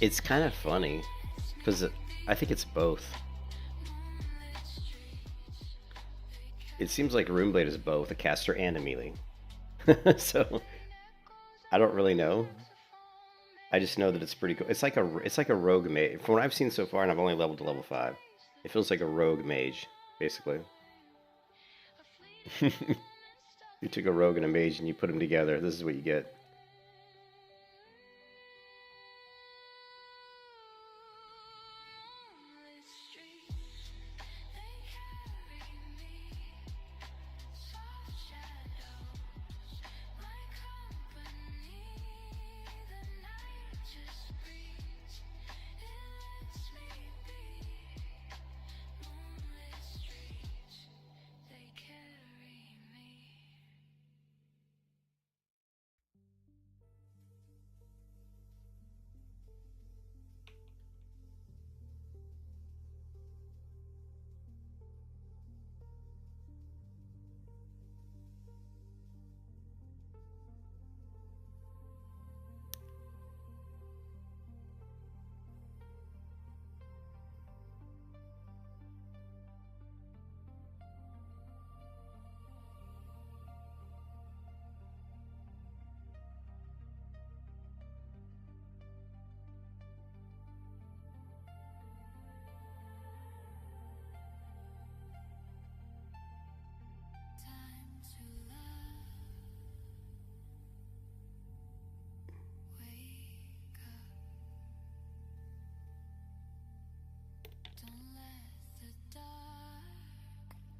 It's kind of funny because I think it's both. It seems like Runeblade is both a caster and a melee. So I don't really know. I just know that it's pretty cool. It's like a rogue mage. From what I've seen so far, and I've only leveled to level 5, it feels like a rogue mage, basically. You took a rogue and a mage and you put them together. This is what you get.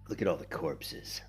Look at all the corpses.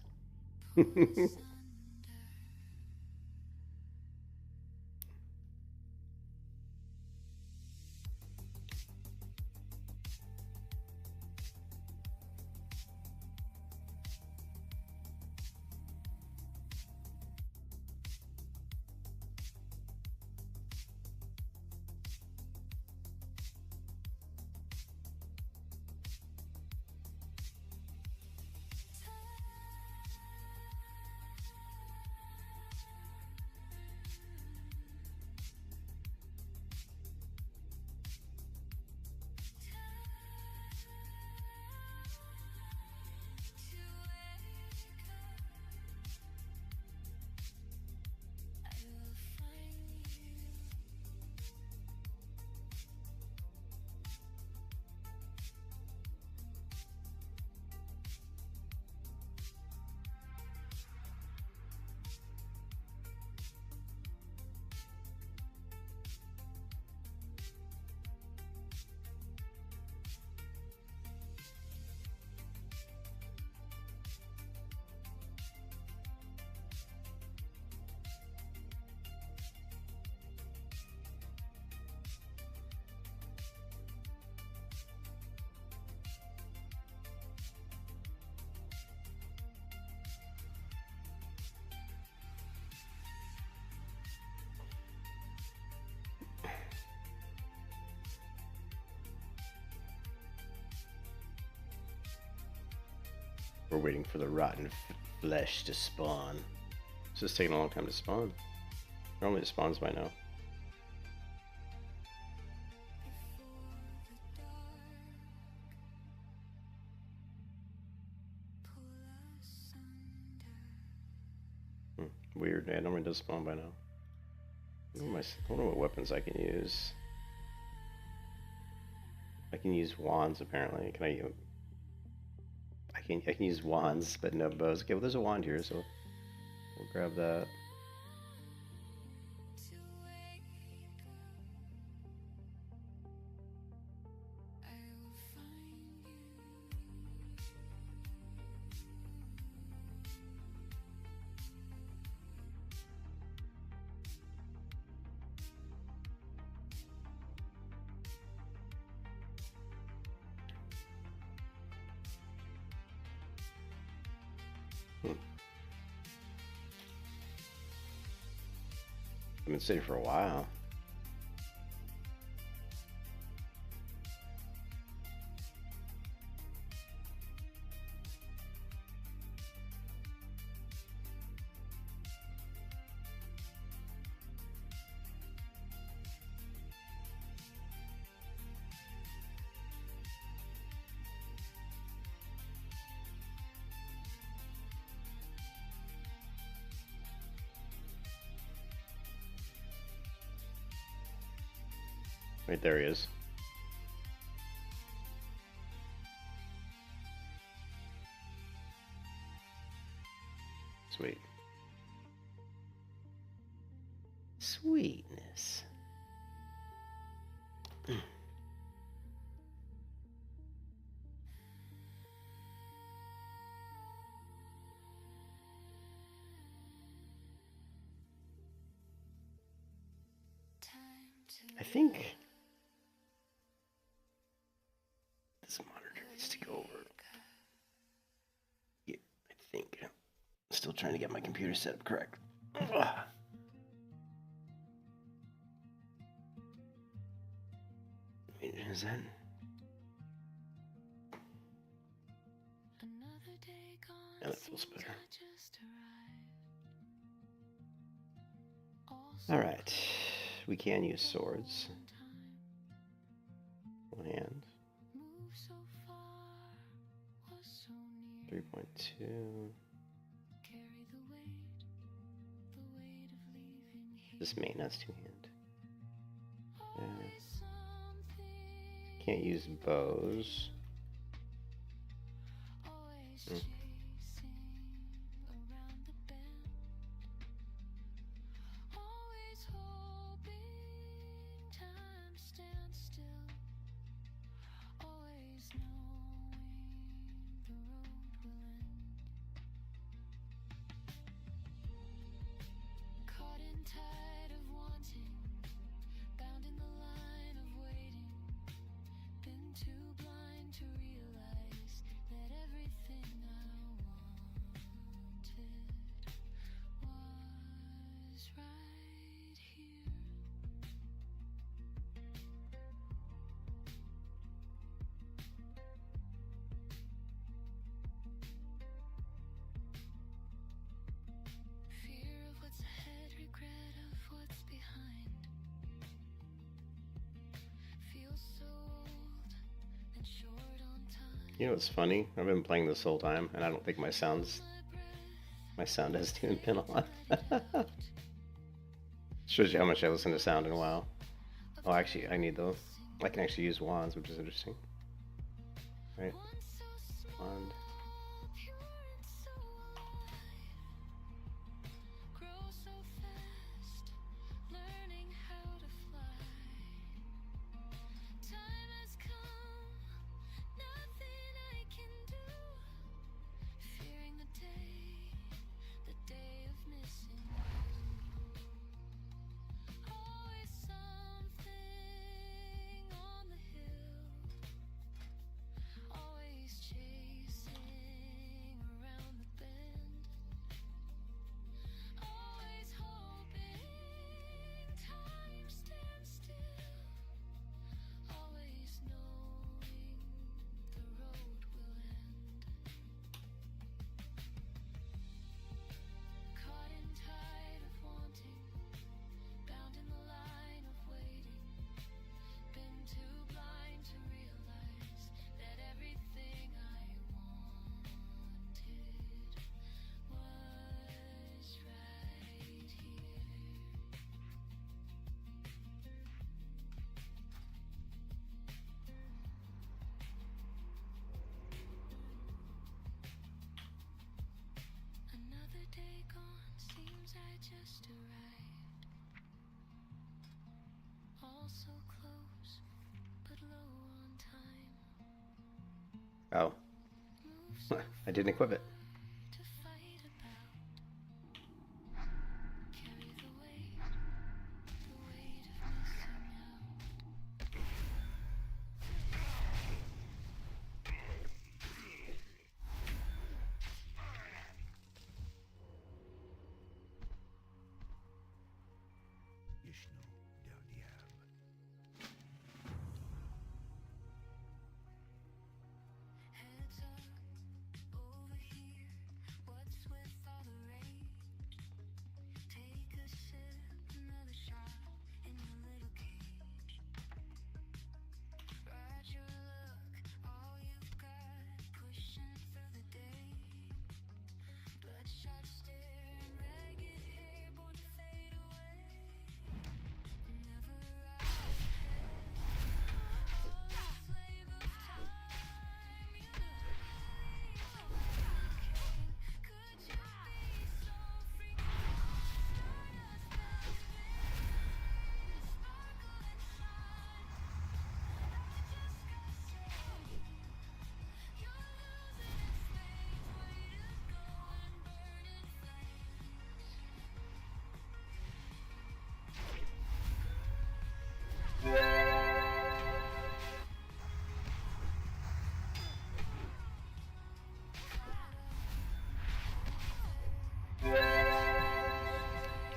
We're waiting for the rotten flesh to spawn. It's just taking a long time to spawn. Normally it spawns by now. Weird. Yeah, it normally does spawn by now. I wonder what weapons I can use. I can use wands apparently. Can I? I can use wands, but no bows. Okay, well there's a wand here, so we'll grab that. I've been sitting for a while. Right there he is. Sweet. Sweetness. I think this monitor needs to go over. Yeah, I think. I'm still trying to get my computer set up correct. Is that? Yeah, that feels better. All right, we can use swords. One hand. 3.2. This main has two hand. Yeah. Can't use bows. You know what's funny? I've been playing this whole time, and I don't think my sound hasn't even been on. Shows you how much I listen to sound in a while. Oh, actually, I need those. I can actually use wands, which is interesting. Right? Wand. Oh. I didn't equip it.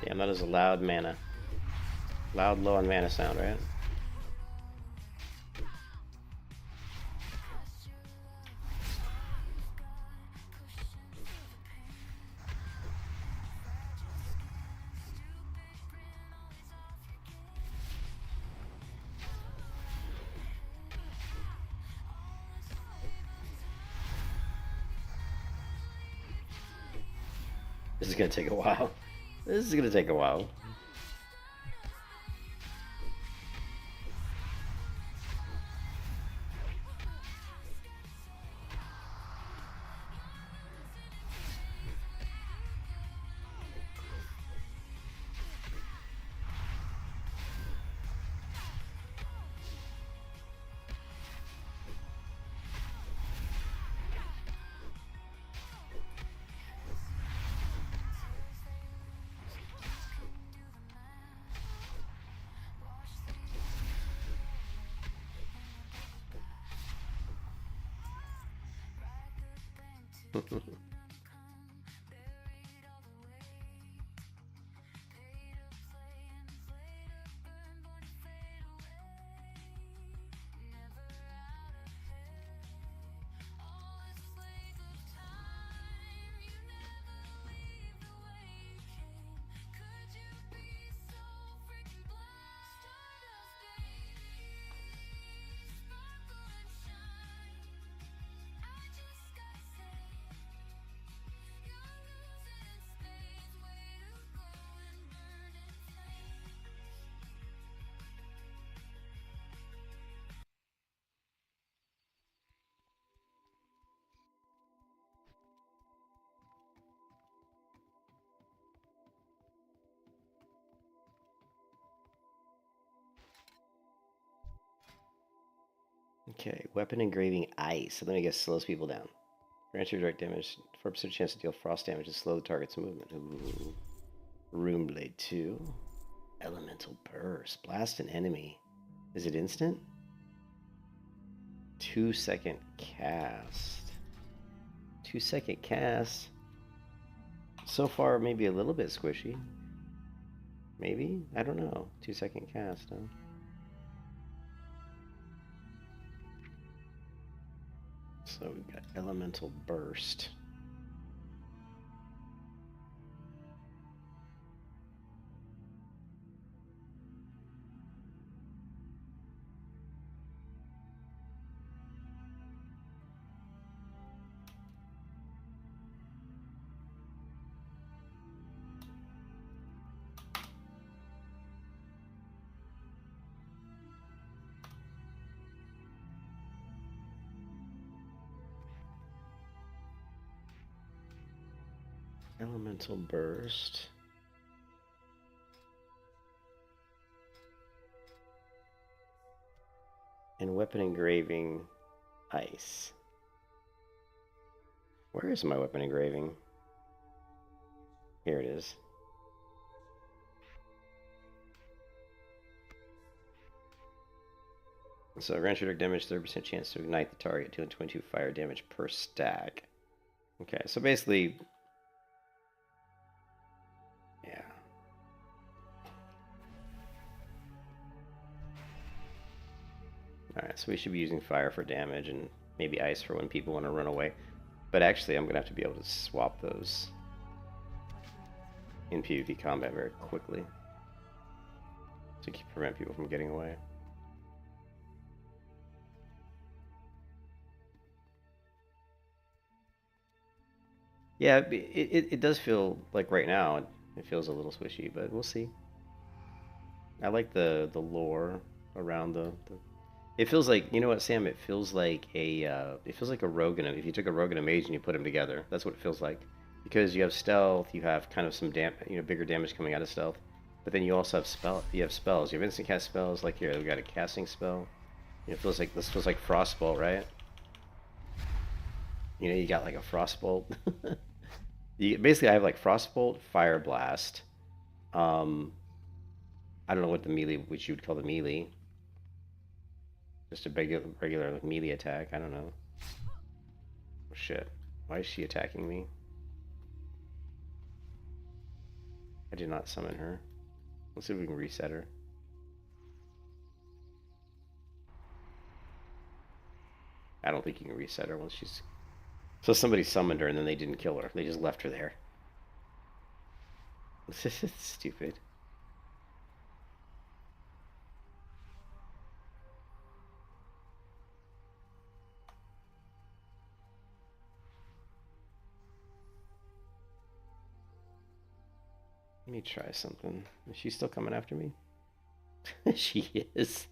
I'm not as loud mana. Loud, low on mana sound, right? This is gonna take a while. This is gonna take a while. Okay, weapon engraving ice. Let me guess, slows people down. Grant your direct damage, 4% chance to deal frost damage and slow the target's movement. Ooh. Rune Blade 2. Elemental Burst. Blast an enemy. Is it instant? 2-second cast. 2-second cast. So far, maybe a little bit squishy. Maybe? I don't know. 2-second cast, huh? So we've got Elemental Burst. Elemental Burst. And Weapon Engraving Ice. Where is my weapon engraving? Here it is. So grant your damage, 30% chance to ignite the target, 222 fire damage per stack. Okay, so basically, yeah. Alright, so we should be using fire for damage and maybe ice for when people want to run away. But actually, I'm going to have to be able to swap those in PvP combat very quickly to prevent people from getting away. Yeah, it does feel like right now it feels a little swishy, but we'll see. I like the lore around the it feels like, you know what, Sam? It feels like a rogue and if you took a rogue and a mage and you put them together, that's what it feels like. Because you have stealth, you have kind of some bigger damage coming out of stealth, but then you also have spells. You have instant cast spells. Like here, we got a casting spell. It feels like this feels like Frostbolt, right? You know, you got like a Frostbolt. Basically, I have like Frostbolt, Fire Blast. I don't know what the melee, which you would call the melee. Just a regular like, melee attack. I don't know. Oh, shit. Why is she attacking me? I did not summon her. Let's see if we can reset her. I don't think you can reset her once she's... So somebody summoned her and then they didn't kill her. They just left her there. This is stupid. Let me try something. Is she still coming after me? She is.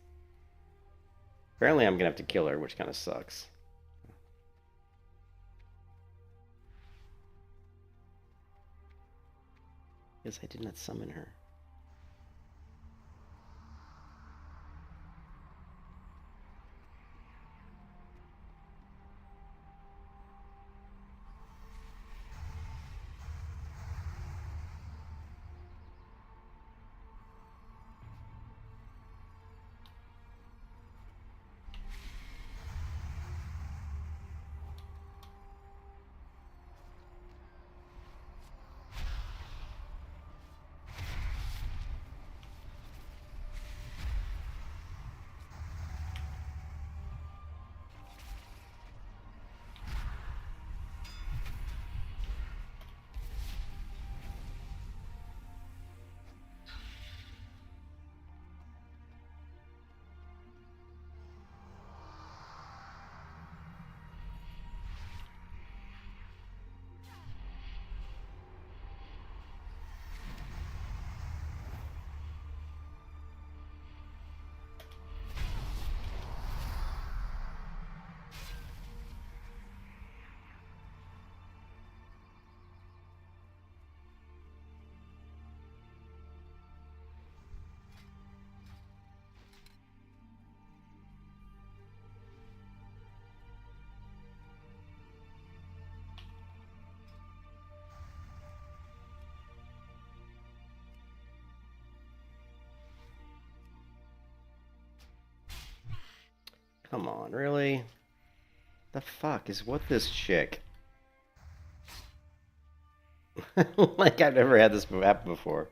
Apparently I'm gonna have to kill her, which kind of sucks. Because I did not summon her. Come on, really? The fuck is with this chick? Like, I've never had this happen before,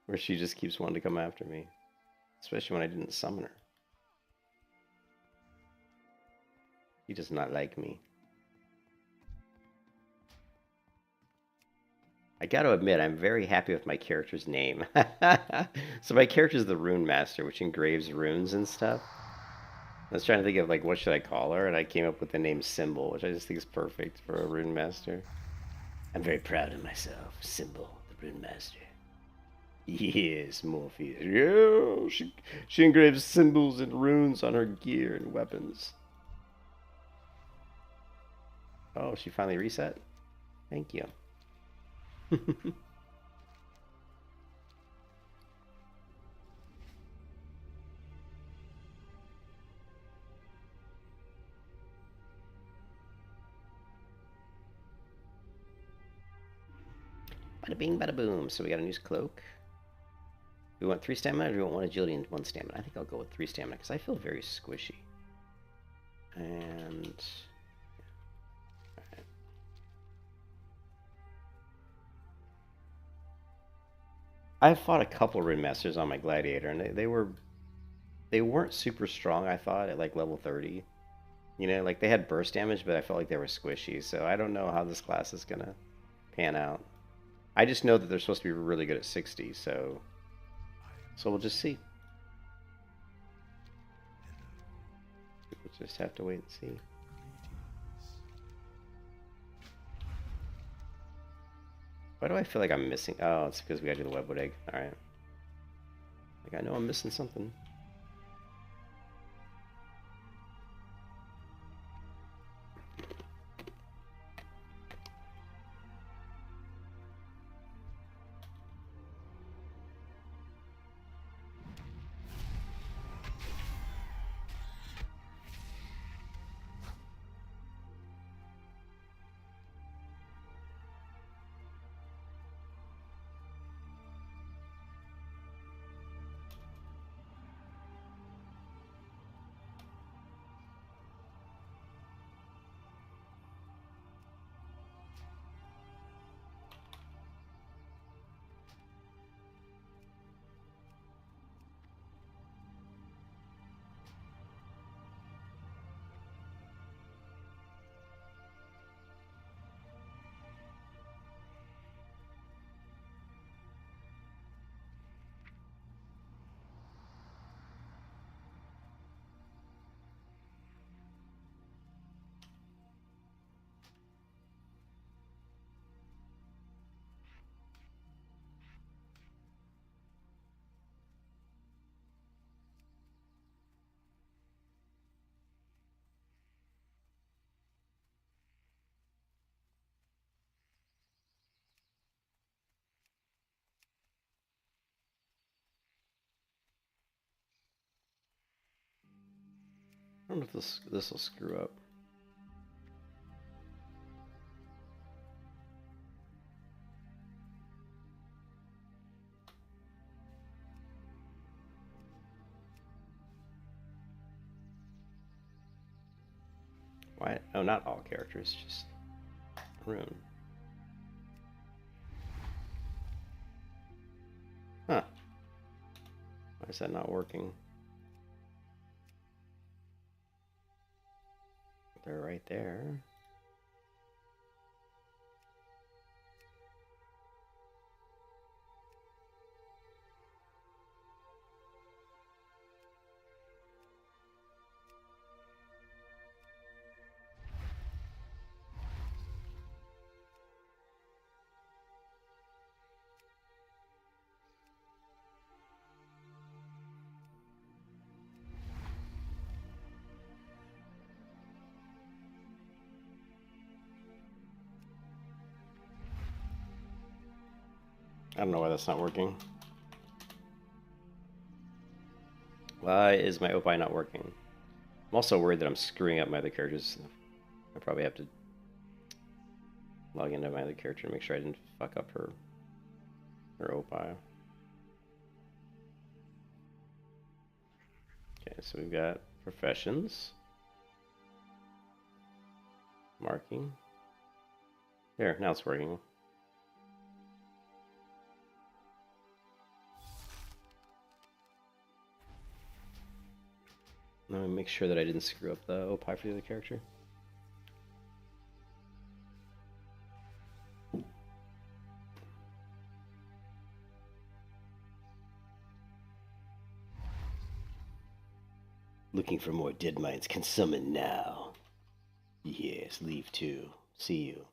where she just keeps wanting to come after me. Especially when I didn't summon her. She does not like me. I gotta admit, I'm very happy with my character's name. So my character's the Runemaster, which engraves runes and stuff. I was trying to think of, like, what should I call her, and I came up with the name Cymbol, which I just think is perfect for a Runemaster. I'm very proud of myself. Cymbol, the Runemaster. Yes, Morpheus. Yeah, she engraves symbols and runes on her gear and weapons. Oh, she finally reset? Thank you. Bada bing, bada boom. So we got a new cloak. We want 3 stamina, or do we want 1 agility and 1 stamina? I think I'll go with 3 stamina because I feel very squishy. And right. I've fought a couple Runemasters on my Gladiator, and they weren't super strong. I thought at like level 30. You know, like they had burst damage, but I felt like they were squishy. So I don't know how this class is gonna pan out. I just know that they're supposed to be really good at 60, so we'll just see. We'll just have to wait and see. Why do I feel like I'm missing? Oh, it's because we gotta do the webwood egg. Alright. Like, I know I'm missing something. I don't know if this will screw up. Why? Oh, not all characters, just Rune. Huh. Why is that not working? They're right there. I don't know why that's not working. Why is my Opie not working? I'm also worried that I'm screwing up my other characters. I probably have to log into my other character to make sure I didn't fuck up her Opie. Okay, so we've got professions. Marking. There, now it's working. Let me make sure that I didn't screw up the Opie for the other character. Looking for more dead minds can summon now. Yes, leave too. See you.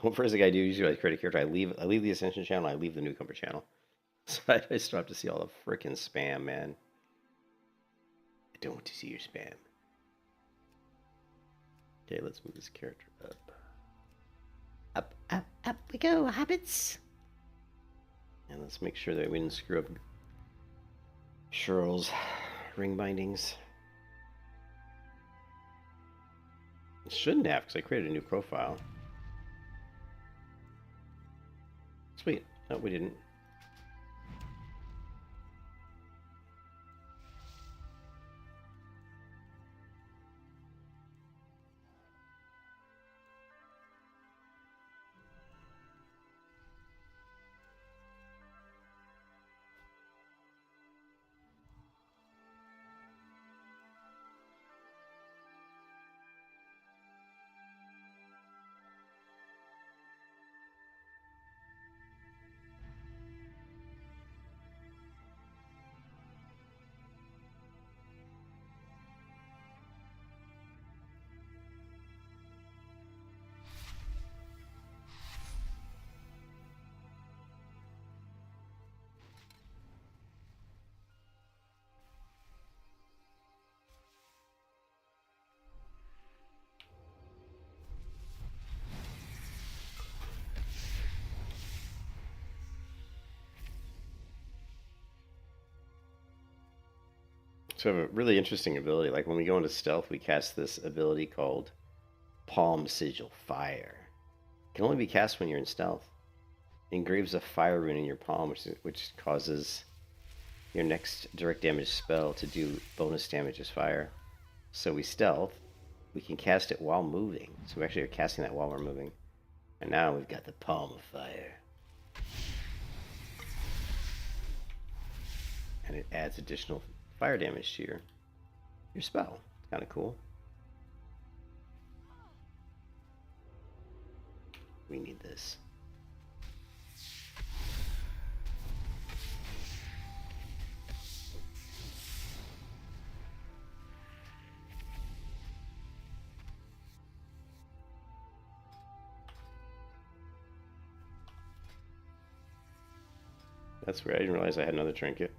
The first thing I do usually when I create a character, I leave the Ascension channel, I leave the newcomer channel. So I still have to see all the frickin' spam, man. I don't want to see your spam. Okay, let's move this character up. Up, up, up we go, hobbits! And let's make sure that we didn't screw up Sheryl's ring bindings. It shouldn't have, because I created a new profile. Sweet. No, we didn't. So I have a really interesting ability. Like when we go into stealth, we cast this ability called Palm Sigil Fire. It can only be cast when you're in stealth. It engraves a fire rune in your palm, which causes your next direct damage spell to do bonus damage as fire. So we stealth. We can cast it while moving. So we actually are casting that while we're moving. And now we've got the Palm of Fire. And it adds additional fire damage to your spell. It's kind of cool. We need this. That's weird. I didn't realize I had another trinket.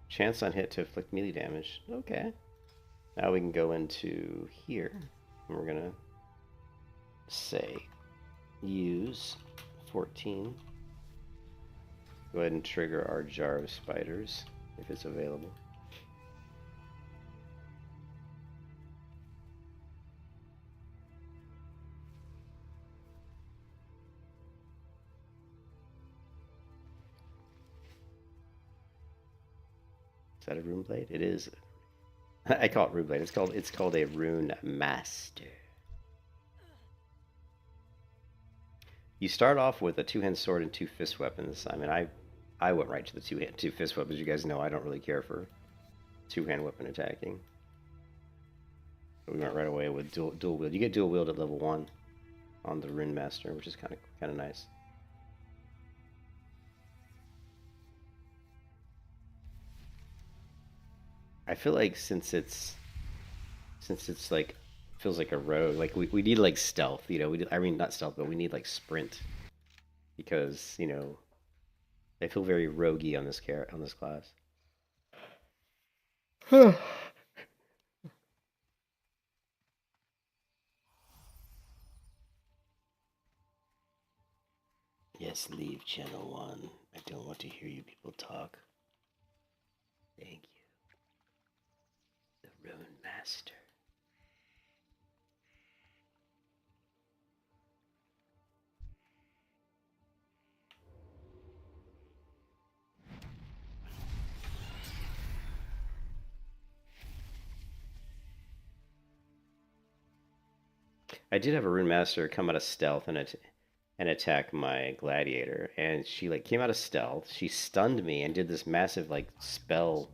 Chance on hit to inflict melee damage. Okay. Now we can go into here. And we're going to say use 14. Go ahead and trigger our Jar of Spiders if it's available. Is that a rune blade? It is. I call it rune blade. It's called a Runemaster. You start off with a two-hand sword and two fist weapons. I mean, I went right to the two fist weapons. You guys know I don't really care for two-hand weapon attacking. But we went right away with dual wield. You get dual wield at level 1 on the Runemaster, which is kind of nice. I feel like since it's like feels like a rogue, like we need like stealth, I mean not stealth, but we need like sprint because I feel very roguey on this class. Yes, leave channel 1. I don't want to hear you people talk. Thank you. The Runemaster. I did have a Runemaster come out of stealth and attack my gladiator, and she like came out of stealth. She stunned me and did this massive like spell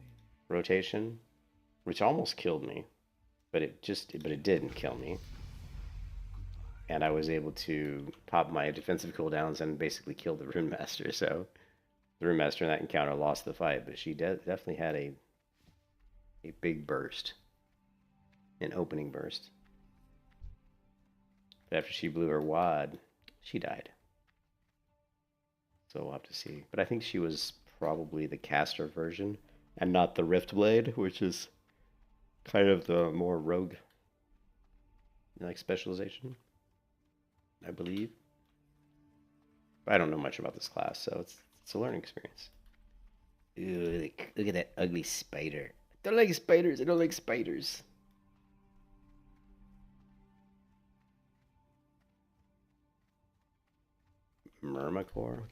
rotation, which almost killed me, but it didn't kill me. And I was able to pop my defensive cooldowns and basically kill the Runemaster. So the Runemaster in that encounter lost the fight, but she definitely had a big burst, an opening burst. But after she blew her wad, she died. So we'll have to see. But I think she was probably the caster version and not the Rift Blade, which is kind of the more rogue like specialization, I believe. I don't know much about this class, so it's a learning experience. Ooh, look at that ugly spider. I don't like spiders. I don't like spiders. Myrmidor.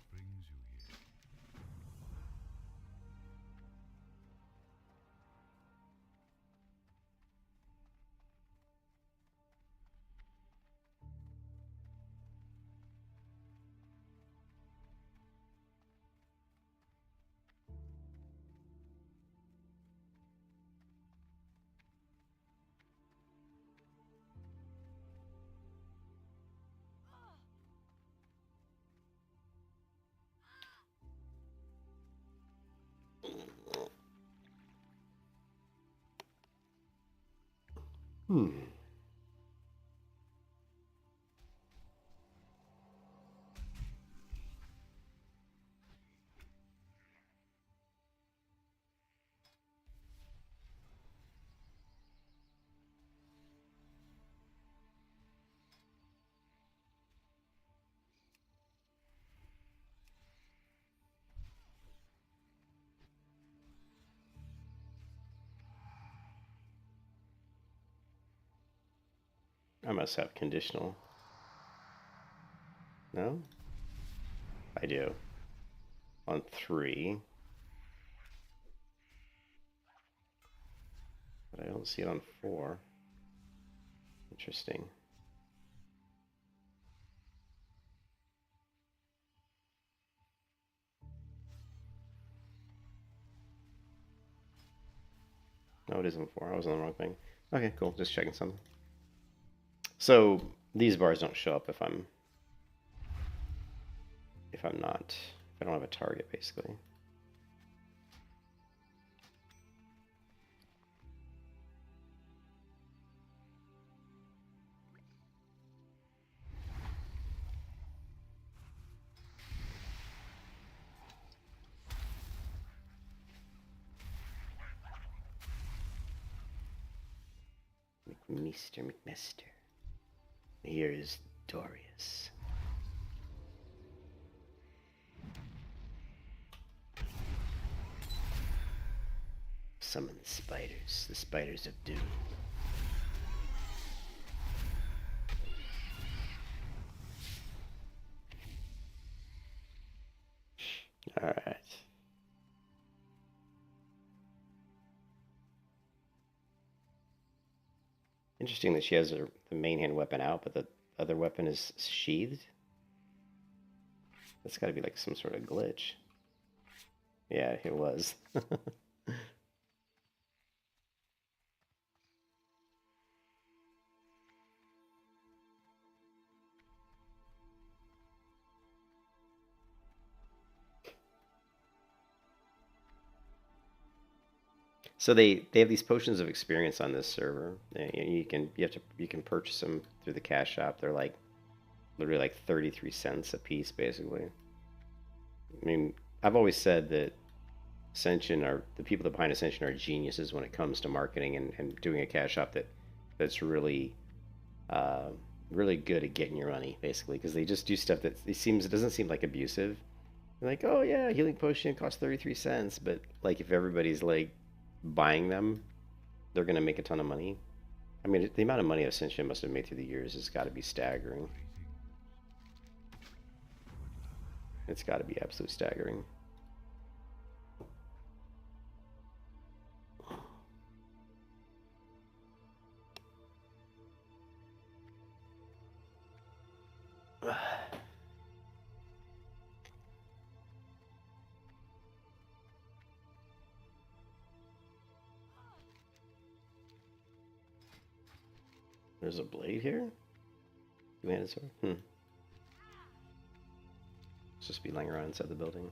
Hmm. I must have conditional. No? I do. On 3. But I don't see it on 4. Interesting. No, it is on 4. I was on the wrong thing. Okay, cool. Just checking something. So these bars don't show up if I don't have a target, basically. McMaster. Here is Dorius. Summon the spiders of doom. Alright. Interesting that she has her the main hand weapon out, but the other weapon is sheathed. That's got to be like some sort of glitch. Yeah, it was. So they have these potions of experience on this server. You can purchase them through the cash shop. They're like literally like 33 cents a piece, basically. I mean, I've always said that Ascension are the people that behind Ascension are geniuses when it comes to marketing and doing a cash shop that's really uh, really good at getting your money, basically, because they just do stuff that it doesn't seem like abusive. They're like, oh yeah, healing potion costs 33 cents, but like if everybody's like buying them, they're gonna make a ton of money. I mean, the amount of money Ascension must have made through the years has got to be staggering. It's got to be absolutely staggering. There's a blade here? Two-handed sword? It's just be lying around inside the building.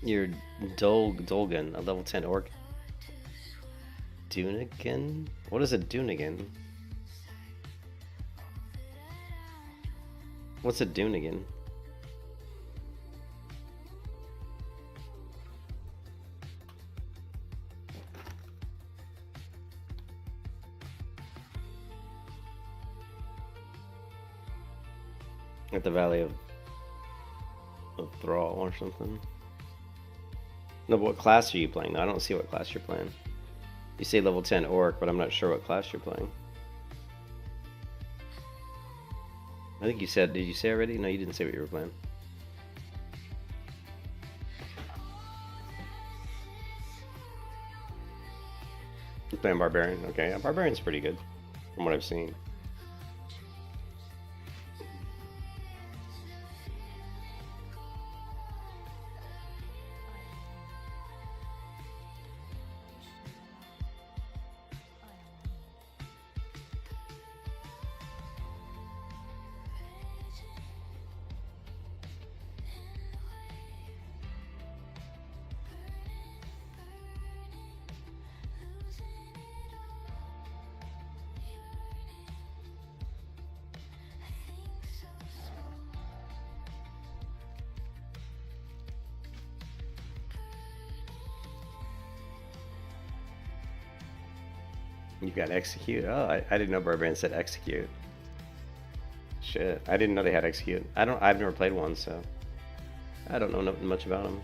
You're Dolgan, a level 10 orc. Dunigan? What is a Dunigan? What's a Dunigan? At the Valley of Thrall or something. No, but what class are you playing? No, I don't see what class you're playing. You say level 10 orc, but I'm not sure what class you're playing. I think you said, did you say already? No, you didn't say what you were playing. You're playing Barbarian? Okay, yeah, Barbarian's pretty good from what I've seen. You got execute. Oh, I didn't know Barbarian said execute. Shit, I didn't know they had execute. I've never played one, so I don't know much about them.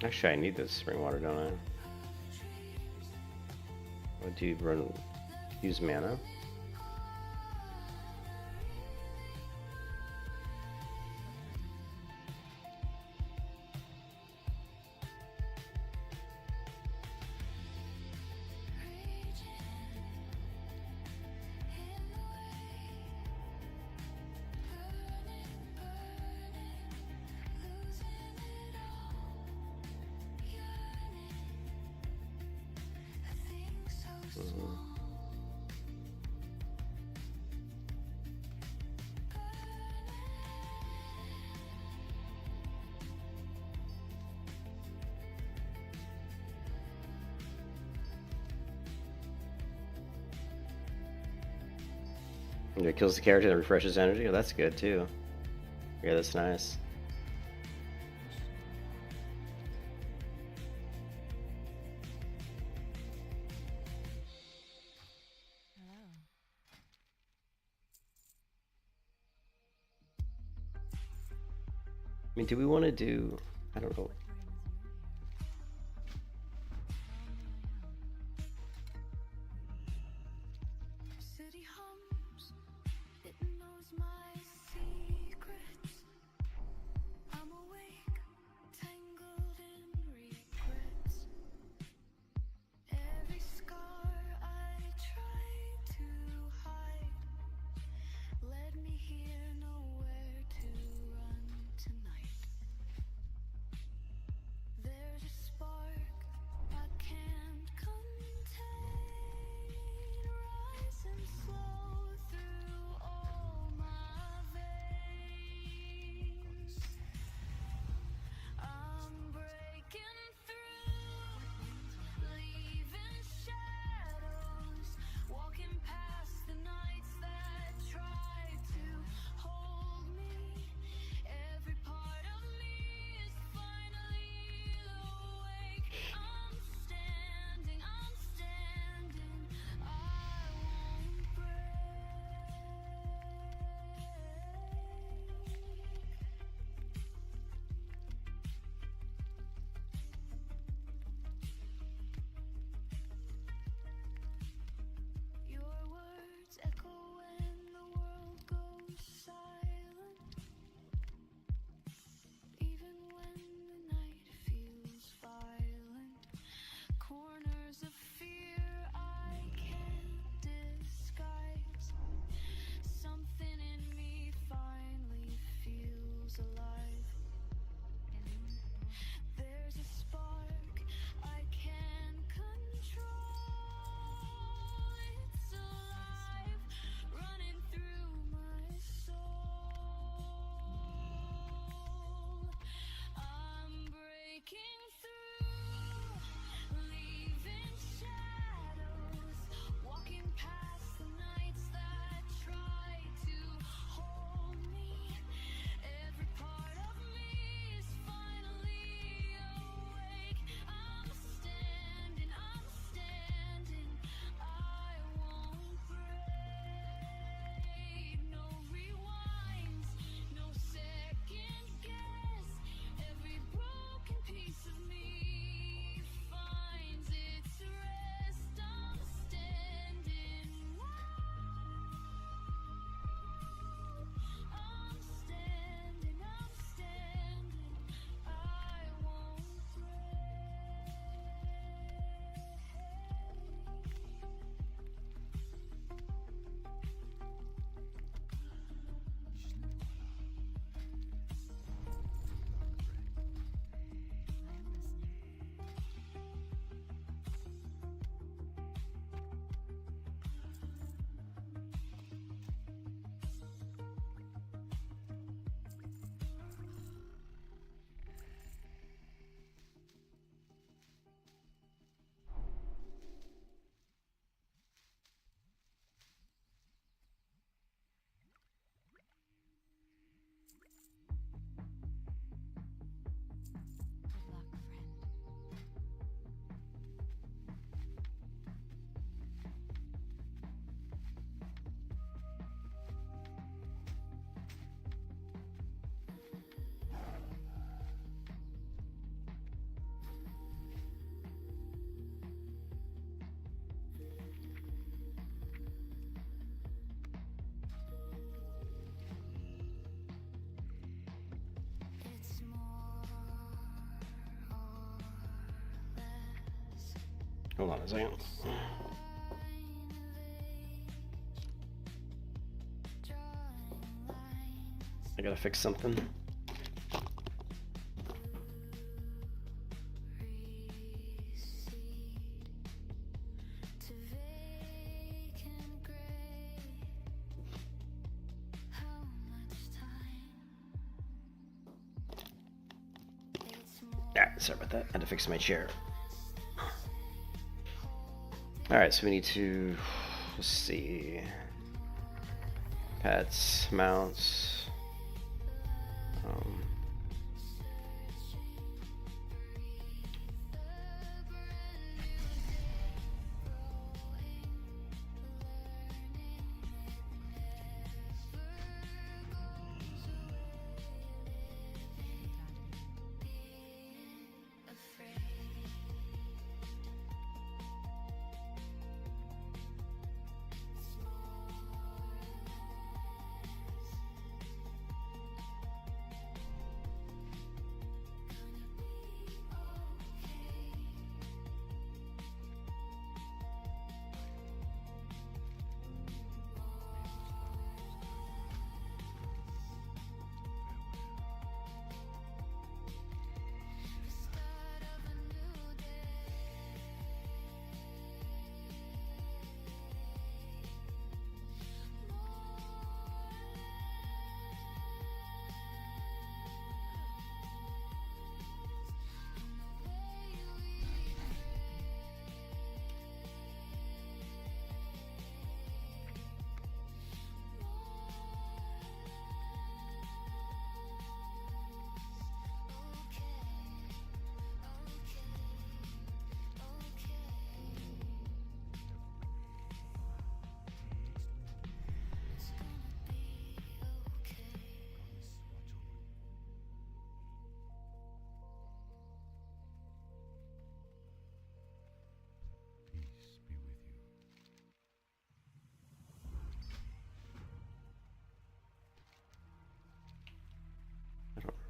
Actually, I need this spring water, don't I? What do you run? Use mana? It kills the character and refreshes energy. Oh, that's good too. Yeah, that's nice. I mean, do we want to do? I don't know. Hold on a second. I gotta fix something. Alright, sorry about that. I had to fix my chair. Alright, so we need to, let's see, pets, mounts,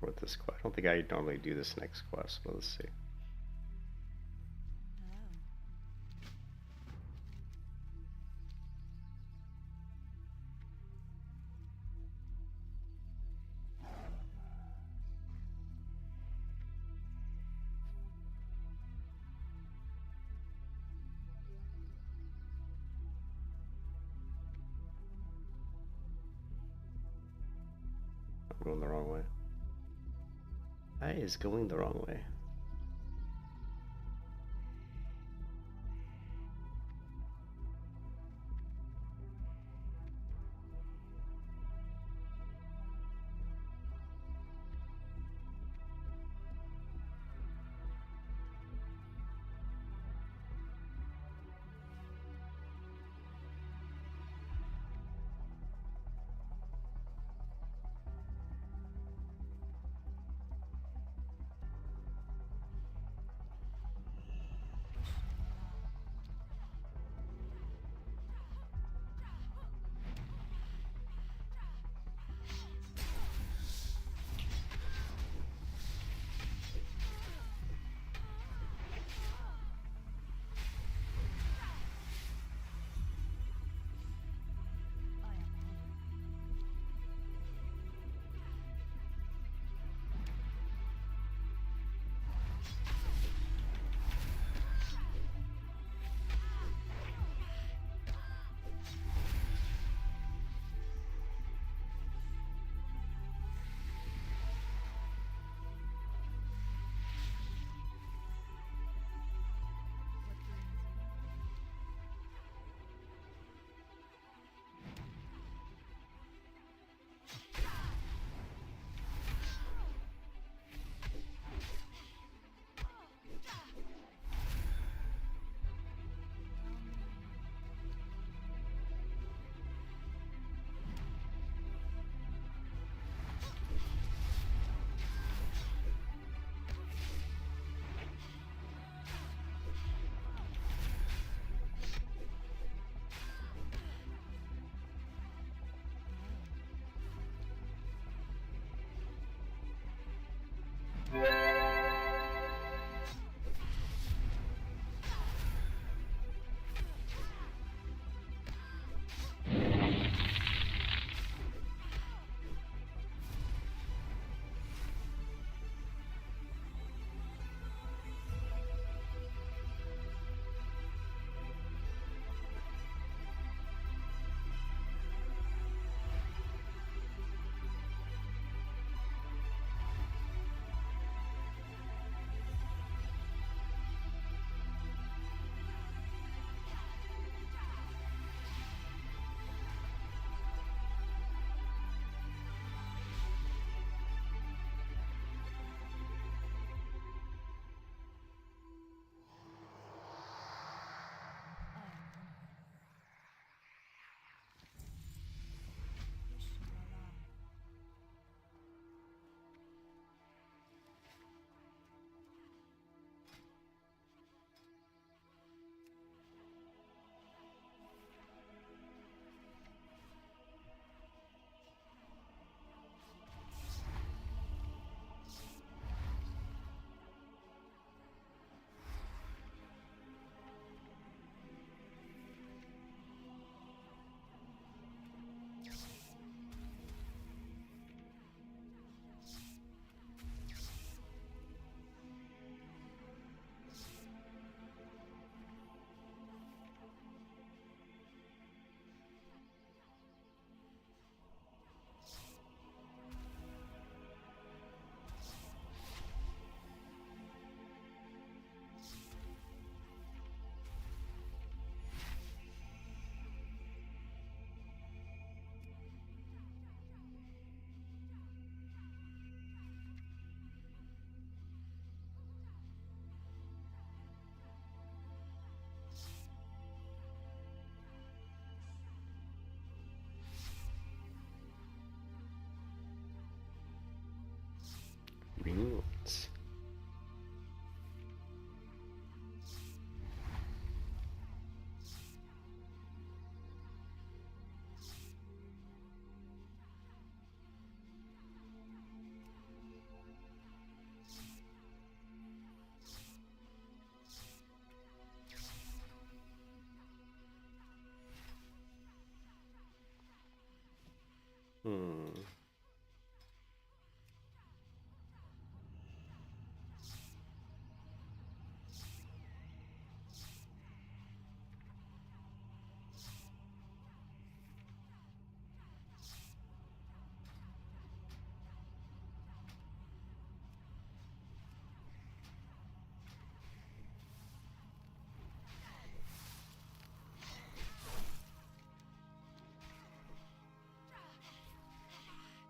what this quest. I don't think I normally do this next quest, but let's see. I'm going the wrong way. I is going the wrong way.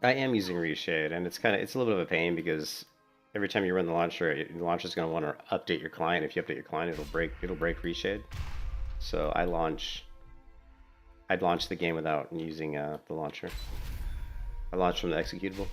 I am using Reshade, and it's a little bit of a pain because every time you run the launcher's going to want to update your client. If you update your client, it'll break Reshade. So I'd launch the game without using the launcher. I launch from the executable.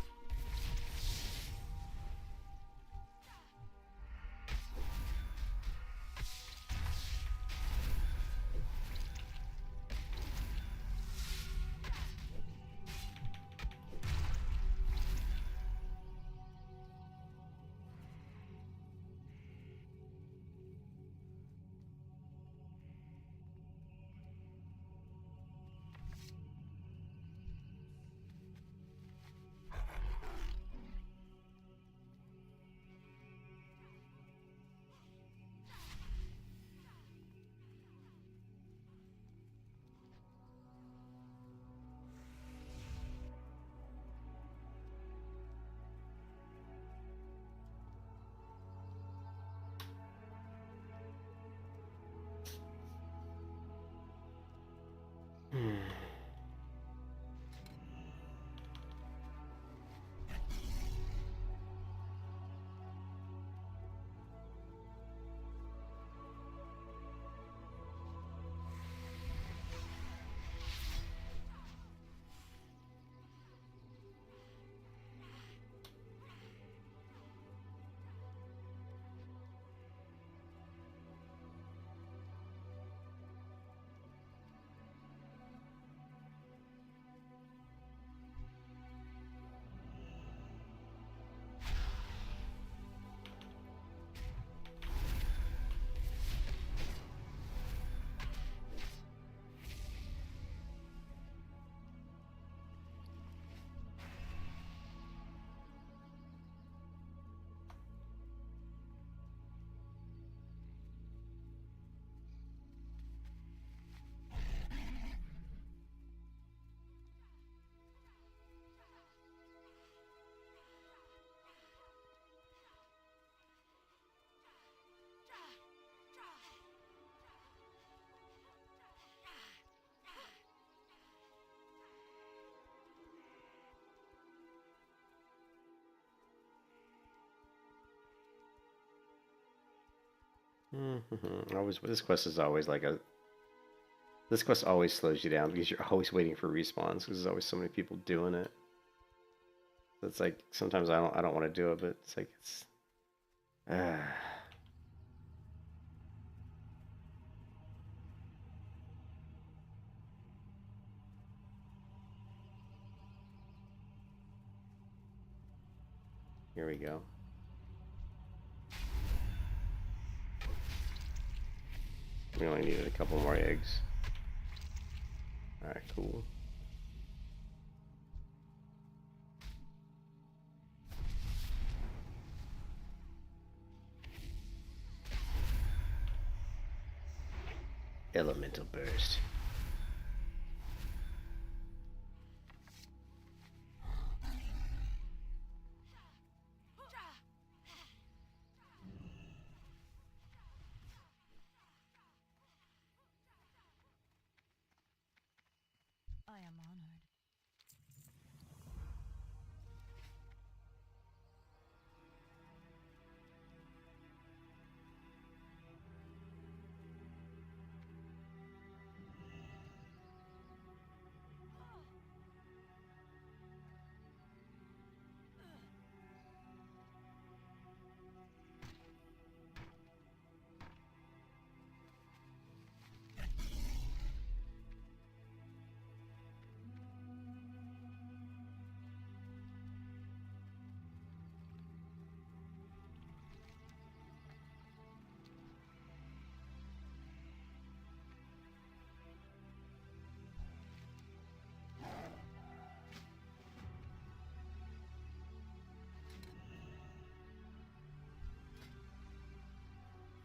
Always, this quest is always like a. This quest always slows you down because you're always waiting for respawns because there's always so many people doing it. So it's like sometimes I don't want to do it, but it's like it's. Here we go. We only needed a couple more eggs. Alright, cool. Elemental burst. I am honored.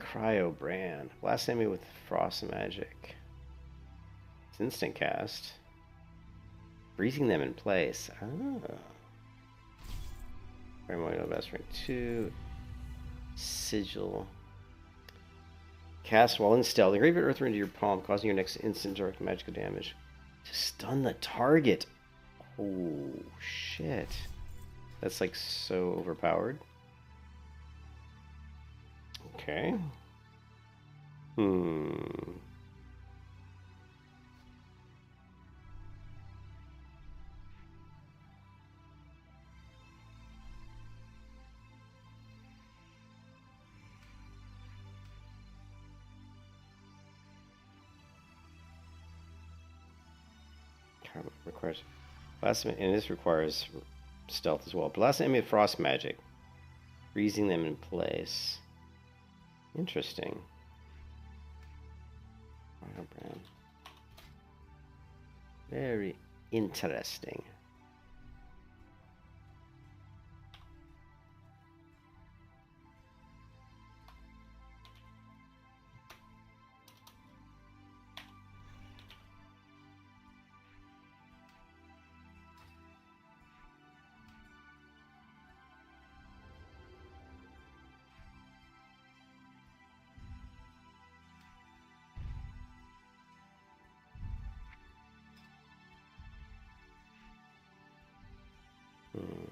Cryo brand. Blast enemy with frost magic. It's instant cast. Freezing them in place. Oh. Primordial best rank 2. Sigil. Cast while in stealth. Engrave your earth into your palm, causing your next instant direct magical damage. To stun the target. Oh, shit. That's like so overpowered. Okay. Hmm. Requires blast, and this requires stealth as well. Blast an enemy with frost magic, freezing them in place. Interesting. Firebrand. Very interesting. Hmm.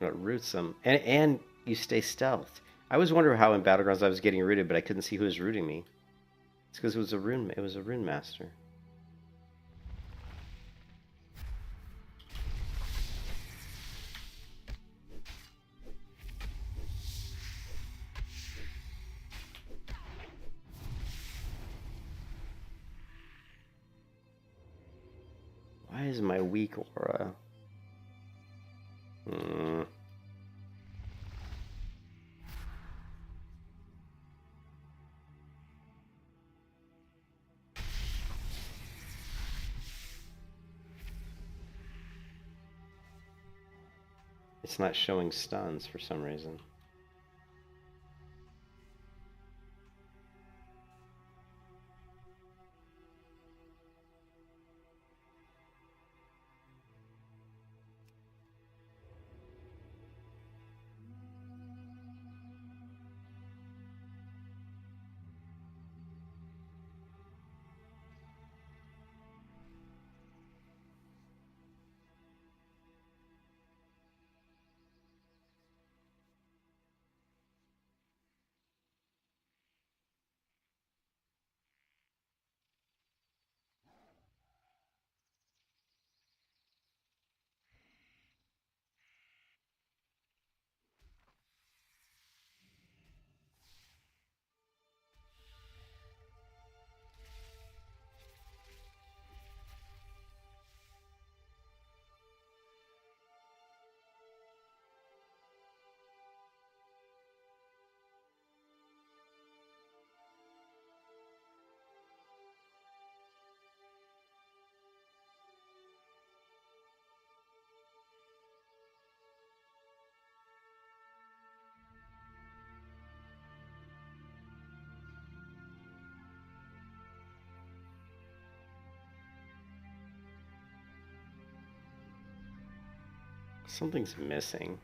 It roots them, and you stay stealth. I was wondering how in Battlegrounds I was getting rooted, but I couldn't see who was rooting me. It's because it was a rune. It was a Runemaster. Why is my weak aura? Hmm. It's not showing stuns for some reason. Something's missing.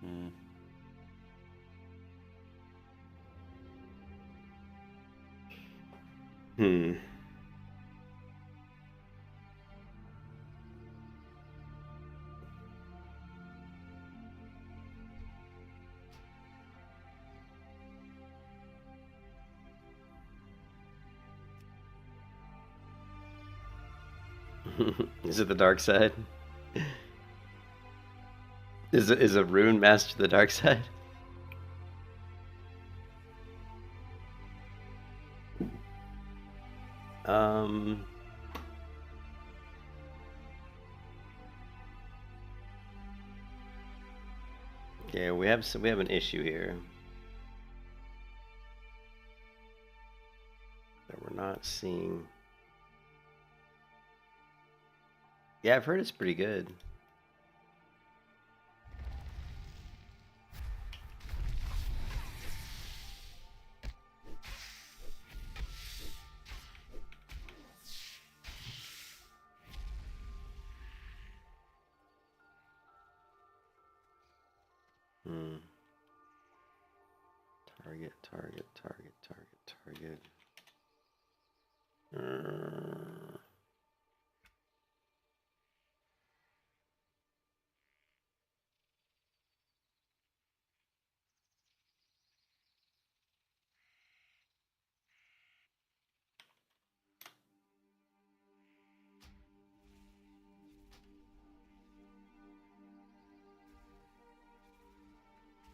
Mm. Hmm. Is it the dark side? Is a Runemaster the dark side? Um. Yeah, we have an issue here that we're not seeing. Yeah, I've heard it's pretty good. Hmm. Target, target, target, target, target.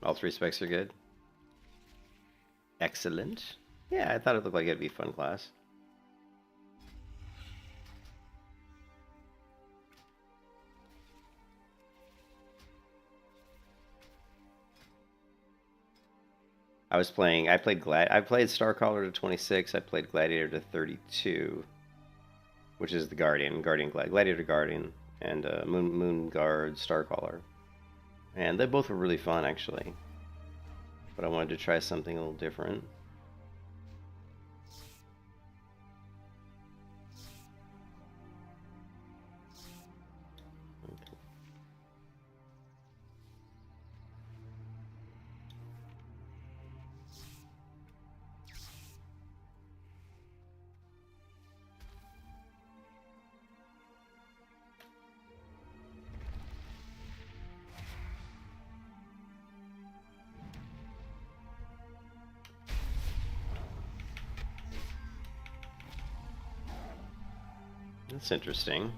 All three specs are good. Excellent. Yeah, I thought it looked like it'd be a fun class. I played Starcaller to 26, I played Gladiator to 32, which is the Gladiator Guardian, and Moon Guard Starcaller. And they both were really fun actually. But I wanted to try something a little different. That's interesting.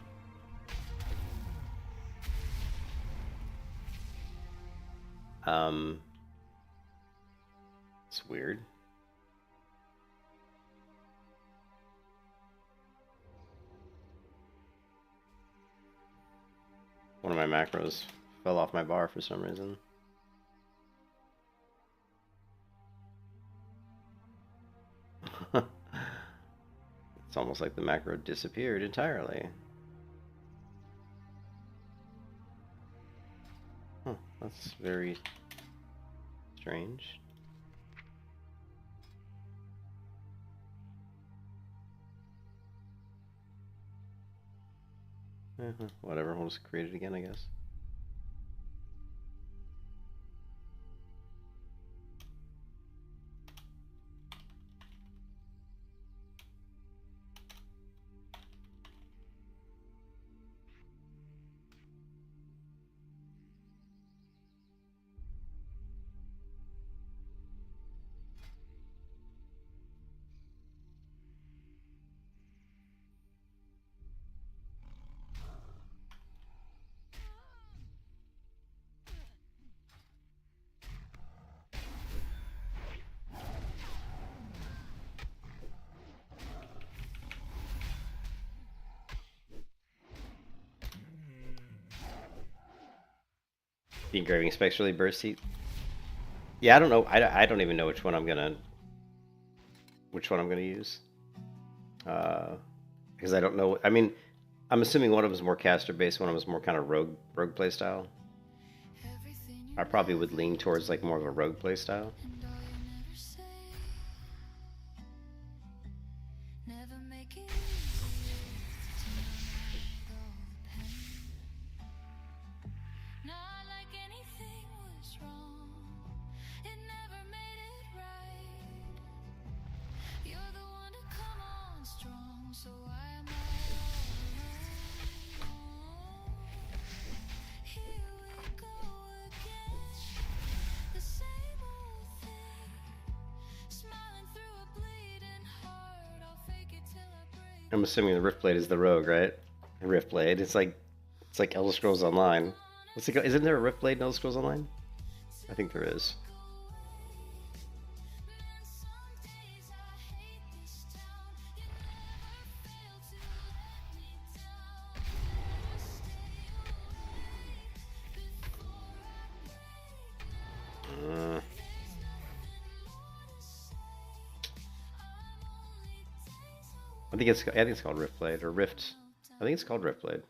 It's weird. One of my macros fell off my bar for some reason. It's almost like the macro disappeared entirely. Huh, that's very strange. Whatever, we'll just create it again, I guess. The engraving specs really burst heat. Yeah, I don't know. I don't even know which one I'm gonna use. Because I don't know. I mean, I'm assuming one of them is more caster based, one of them is more kind of rogue play style. I probably would lean towards like more of a rogue play style. I'm assuming the Riftblade is the rogue, right? Riftblade. It's like Elder Scrolls Online. What's it go? Isn't there a Riftblade in Elder Scrolls Online? I think there is. I think it's called Riftblade or Rift. I think it's called Riftblade.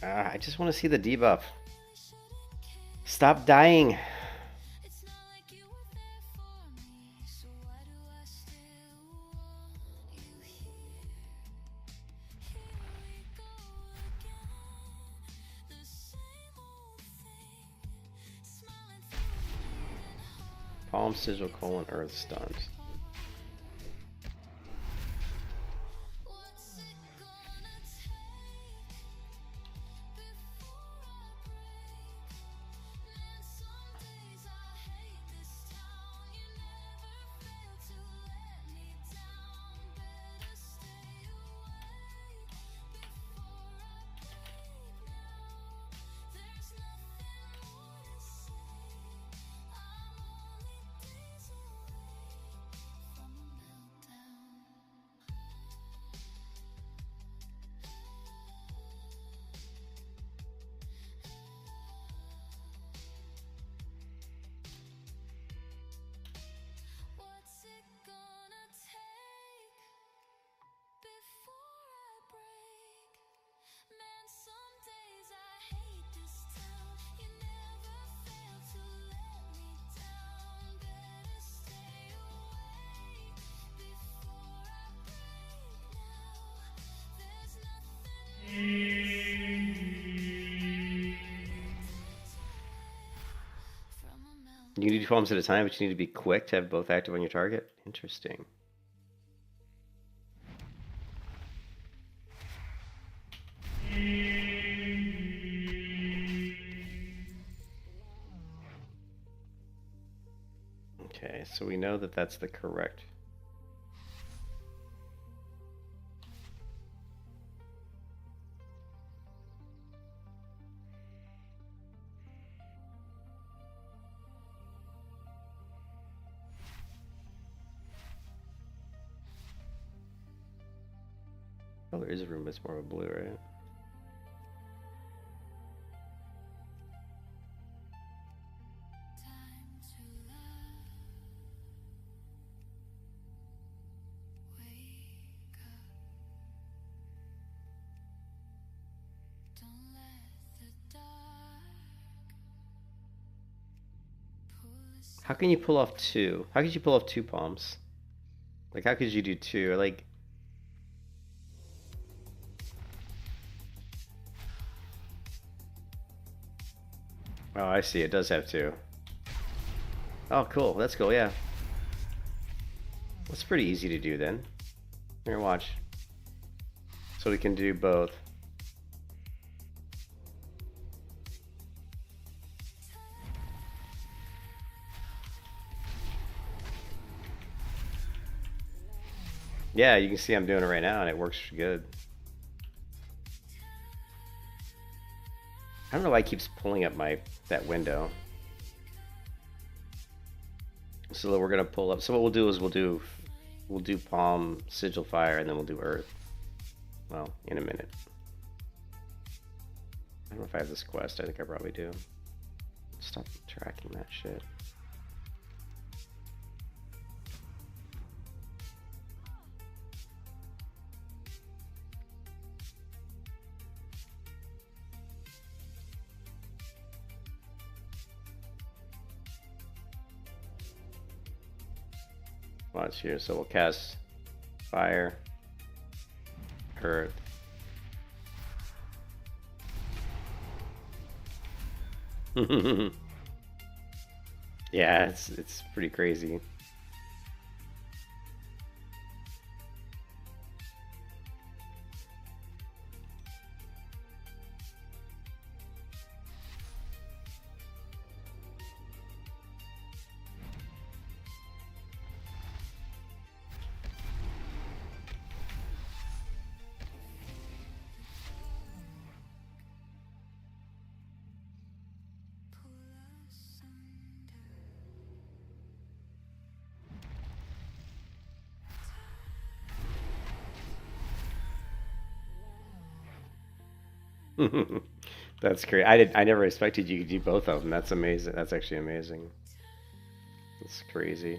I just want to see the debuff. Stop dying. Palm, Sigil, Colon, Earth, stunned. You can do 2 palms at a time, but you need to be quick to have both active on your target. Interesting. Okay, so we know that that's the correct. Oh, there is a room that's more of a blue, right? How can you pull off 2? How could you pull off 2 palms? Like, how could you do 2? Like, oh, I see. It does have 2. Oh, cool. That's cool, yeah. That's pretty easy to do then. Here, watch. So we can do both. Yeah, you can see I'm doing it right now, and it works good. I don't know why it keeps pulling up that window. So we're gonna pull up. So what we'll do is we'll do Palm, Sigil Fire, and then we'll do Earth. Well, in a minute. I don't know if I have this quest. I think I probably do. Stop tracking that shit. Watch here. So we'll cast fire, earth. Yeah, it's pretty crazy. That's great. I never expected you could do both of them. That's amazing. That's actually amazing. That's crazy.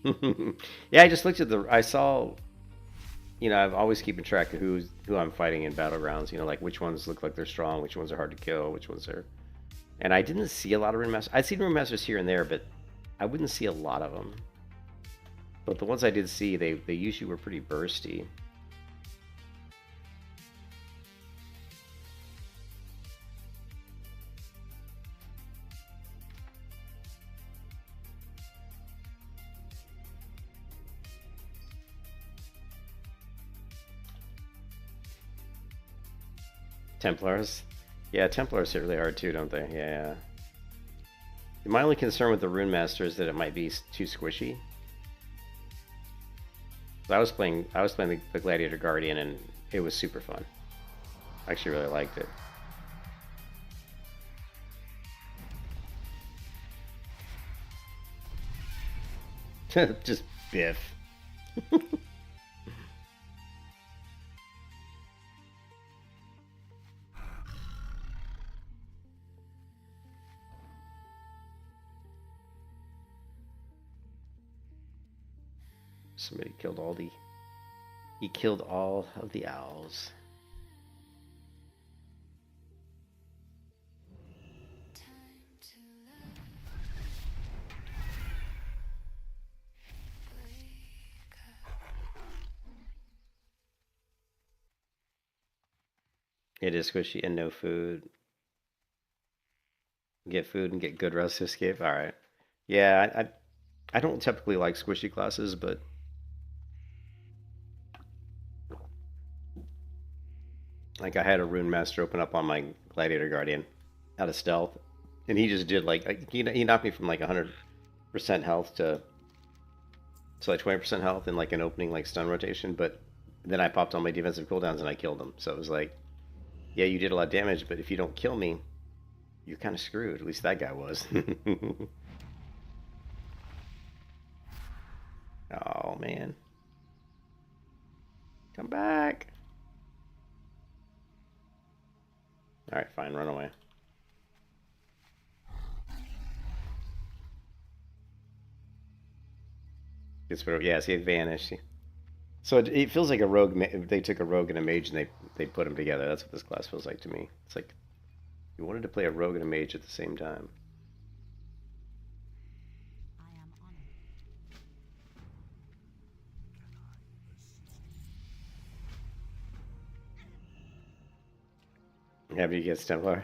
Yeah, I just looked at the. I saw. I've always keeping track of who I'm fighting in battlegrounds. Like which ones look like they're strong, which ones are hard to kill, which ones are. And I didn't see a lot of Runemaster. I'd seen Runemasters here and there, but I wouldn't see a lot of them. But the ones I did see, they usually were pretty bursty. Templars. Yeah, Templars hit really hard too, don't they? Yeah. My only concern with the Runemaster is that it might be too squishy. I was playing the Gladiator Guardian, and it was super fun. I actually really liked it. Just biff. Somebody killed all the. He killed all of the owls. It is squishy and no food. Get food and get good rest to escape. All right. Yeah, I don't typically like squishy classes, but like I had a Rune Master open up on my Gladiator Guardian out of stealth, and he just did like he knocked me from like 100% health to like 20% health in like an opening like stun rotation, but then I popped on my defensive cooldowns and I killed him. So it was like, yeah, you did a lot of damage, but if you don't kill me, you're kind of screwed. At least that guy was. Oh man, come back! All right, fine, run away. Yeah, see, it vanished. So it feels like a rogue. They took a rogue and a mage and they put them together. That's what this class feels like to me. It's like you wanted to play a rogue and a mage at the same time. I am honored. Happy you get Templar.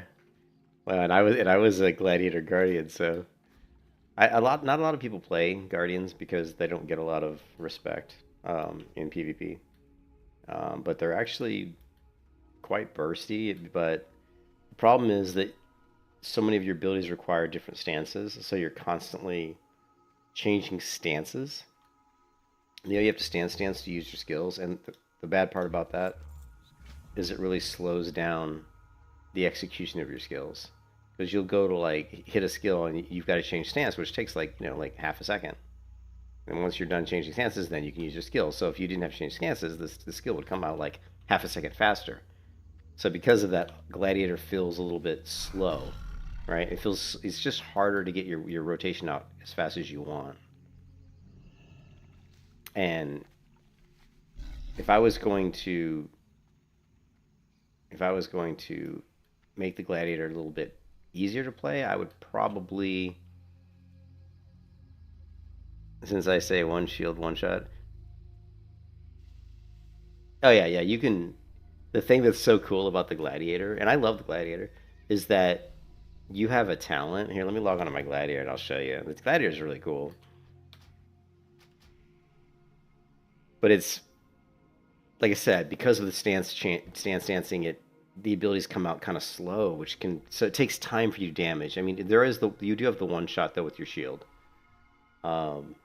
Well, and I was a Gladiator Guardian, so not a lot of people play Guardians because they don't get a lot of respect in PvP. But they're actually quite bursty. But the problem is that so many of your abilities require different stances, so you're constantly changing stances. You have to stance to use your skills, and the bad part about that is it really slows down the execution of your skills because you'll go to like hit a skill and you've got to change stance, which takes like like half a second. And once you're done changing stances, then you can use your skill. So if you didn't have to change stances, the skill would come out like half a second faster. So because of that, Gladiator feels a little bit slow, right? It's just harder to get your rotation out as fast as you want. And if I was going to if I was going to make the gladiator a little bit easier to play, I would probably, since I say one shield, one shot. Oh yeah, yeah, you can. The thing that's so cool about the gladiator, and I love the gladiator, is that you have a talent. Here, let me log on to my gladiator and I'll show you. The gladiator is really cool, but it's like I said, because of the stance dancing, the abilities come out kind of slow, which can so it takes time for you to damage. I mean, you do have the one shot though with your shield, um,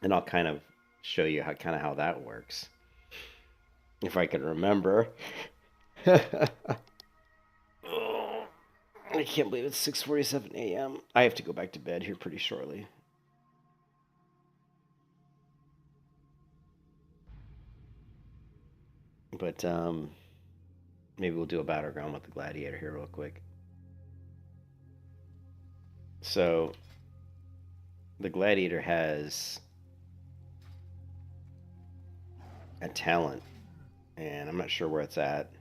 and I'll kind of show you how that works if I can remember. Oh, I can't believe it's 6:47 a.m. I have to go back to bed here pretty shortly. But maybe we'll do a battleground with the gladiator here real quick. So the gladiator has a talent, and I'm not sure where it's at.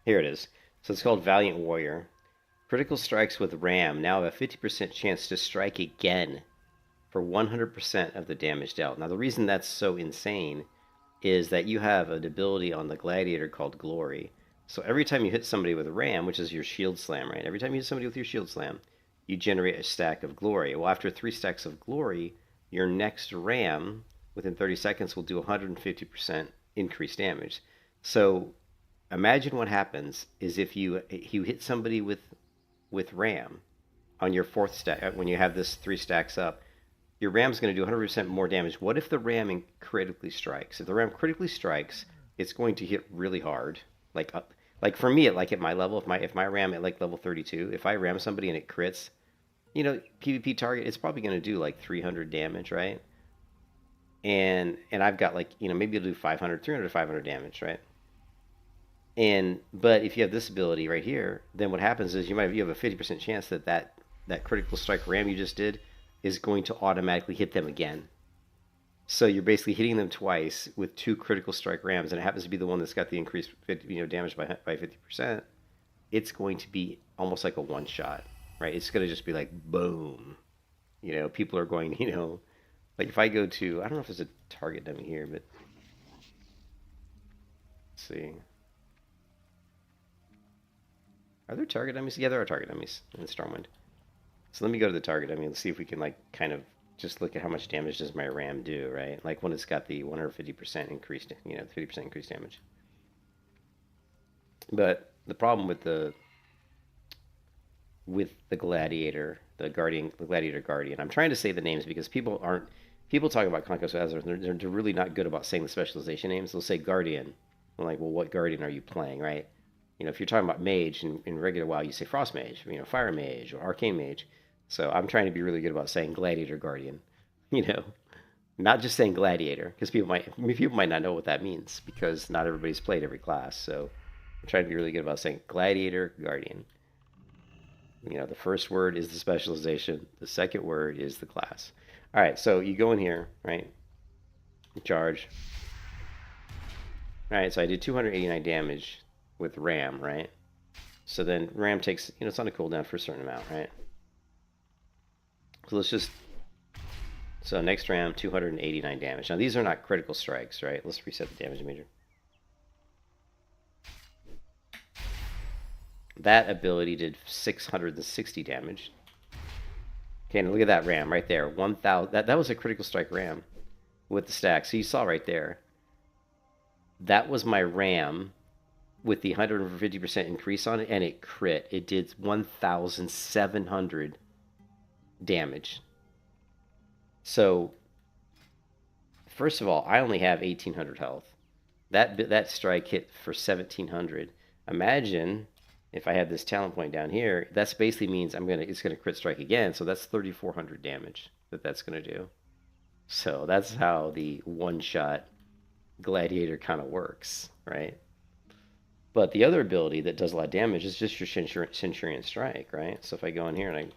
Here it is. So it's called Valiant Warrior. Critical strikes with Ram now have a 50% chance to strike again for 100% of the damage dealt. Now, the reason that's so insane is that you have an ability on the Gladiator called Glory. So every time you hit somebody with a Ram, which is your shield slam, right? Every time you hit somebody with your shield slam, you generate a stack of Glory. Well, after 3 stacks of Glory, your next Ram within 30 seconds will do 150% increased damage. So imagine what happens is if you hit somebody with Ram on your 4th stack when you have this 3 stacks up, your Ram's going to do 100% more damage. What if the Ram critically strikes? If the Ram critically strikes, it's going to hit really hard. Like for me, at my level, if my Ram at like level 32, if I ram somebody and it crits, PvP target, it's probably going to do like 300 damage, right? And I've got like maybe it'll do 500, 300 to 500 damage, right? But if you have this ability right here, then what happens is you have a 50% chance that critical strike ram you just did is going to automatically hit them again. So you're basically hitting them twice with 2 critical strike rams, and it happens to be the one that's got the increased damage by 50%. It's going to be almost like a one shot, right? It's going to just be like boom. People are going, like if I go to, I don't know if there's a target dummy here, but let's see. Are there target dummies? Yeah, there are target dummies in Stormwind. So let me go to the target dummy and see if we can like kind of just look at how much damage does my ram do, right? Like when it's got the 150% increased, 50% increased damage. But the problem with the gladiator, the gladiator guardian. I'm trying to say the names because people talk about Conquest of Azeroth. They're really not good about saying the specialization names. They'll say guardian. I'm like, well, what guardian are you playing, right? If you're talking about mage in regular WoW, you say frost mage, fire mage or arcane mage. So I'm trying to be really good about saying gladiator guardian, not just saying gladiator because people might not know what that means because not everybody's played every class. So I'm trying to be really good about saying gladiator guardian. The first word is the specialization. The second word is the class. All right, so you go in here, right? Charge. All right, so I did 289 damage with Ram, right? So then Ram takes, it's on a cooldown for a certain amount, right? So next Ram, 289 damage. Now these are not critical strikes, right? Let's reset the damage meter. That ability did 660 damage. Okay, now look at that Ram right there. 1,000. That was a critical strike Ram with the stack. So you saw right there. That was my Ram with the 150% increase on it, and it crit. It did 1,700 damage. So first of all, I only have 1,800 health. That strike hit for 1,700. Imagine if I had this talent point down here. That's basically means it's gonna crit strike again. So that's 3,400 damage that's gonna do. So that's how the one shot gladiator kind of works, right? But the other ability that does a lot of damage is just your Centurion Strike, right? So if I go in here and I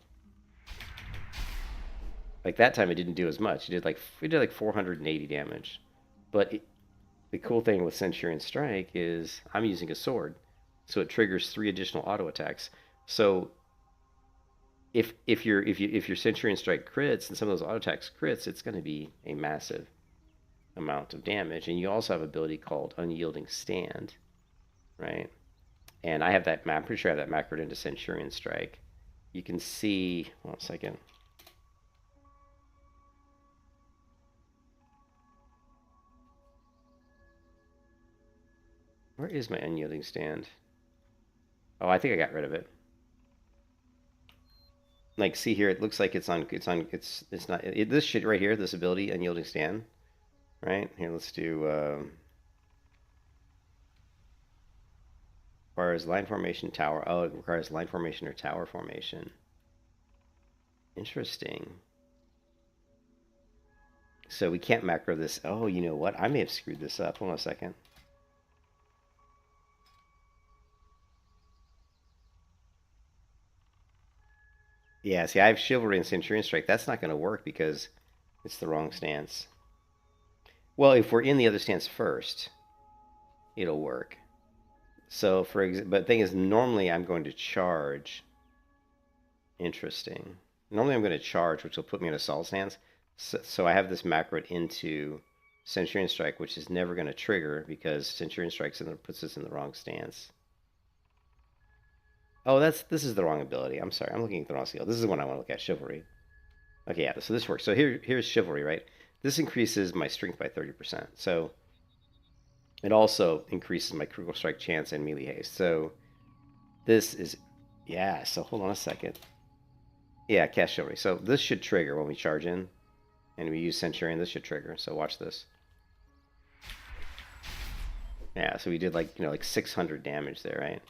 like that time, it didn't do as much. It did like 480 damage. But the cool thing with Centurion Strike is I'm using a sword, so it triggers 3 additional auto attacks. So if your Centurion Strike crits and some of those auto attacks crits, it's going to be a massive amount of damage. And you also have an ability called Unyielding Stand, right? And I have that map. I'm pretty sure I have that macroed into Centurion Strike. You can see. One second. Where is my Unyielding Stand? Oh, I think I got rid of it. Like, see here, it looks like it's not. This shit right here, this ability, Unyielding Stand. Right here, let's do. Requires line formation, tower. Oh, it requires line formation or tower formation. Interesting. So we can't macro this. Oh, you know what? I may have screwed this up. Hold on a second. Yeah, see, I have Chivalry and Centurion Strike. That's not going to work because it's the wrong stance. Well, if we're in the other stance first, it'll work. So, but the thing is, normally I'm going to charge. Interesting. Normally I'm going to charge, which will put me in a assault stance. So I have this macro into Centurion Strike, which is never going to trigger because Centurion Strike puts us in the wrong stance. Oh, this is the wrong ability. I'm sorry. I'm looking at the wrong skill. This is the one I want to look at, Chivalry. Okay, yeah, so this works. So here's Chivalry, right? This increases my strength by 30%. So it also increases my critical strike chance and melee haste. So this is, yeah, so hold on a second. Yeah, cast Chivalry. So this should trigger when we charge in. And we use Centurion, this should trigger. So watch this. Yeah, so we did like 600 damage there, right?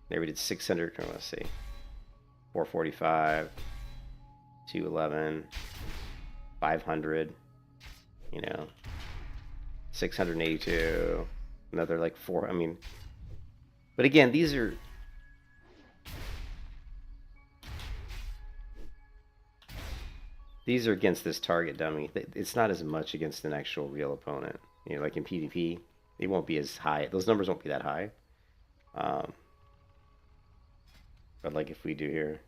There we did 600, let's see. 445, 211, 500, 682, another like 4. I mean, but again, these are against this target dummy. It's not as much against an actual real opponent. Like in PvP, it won't be as high. Those numbers won't be that high. But like if we do here.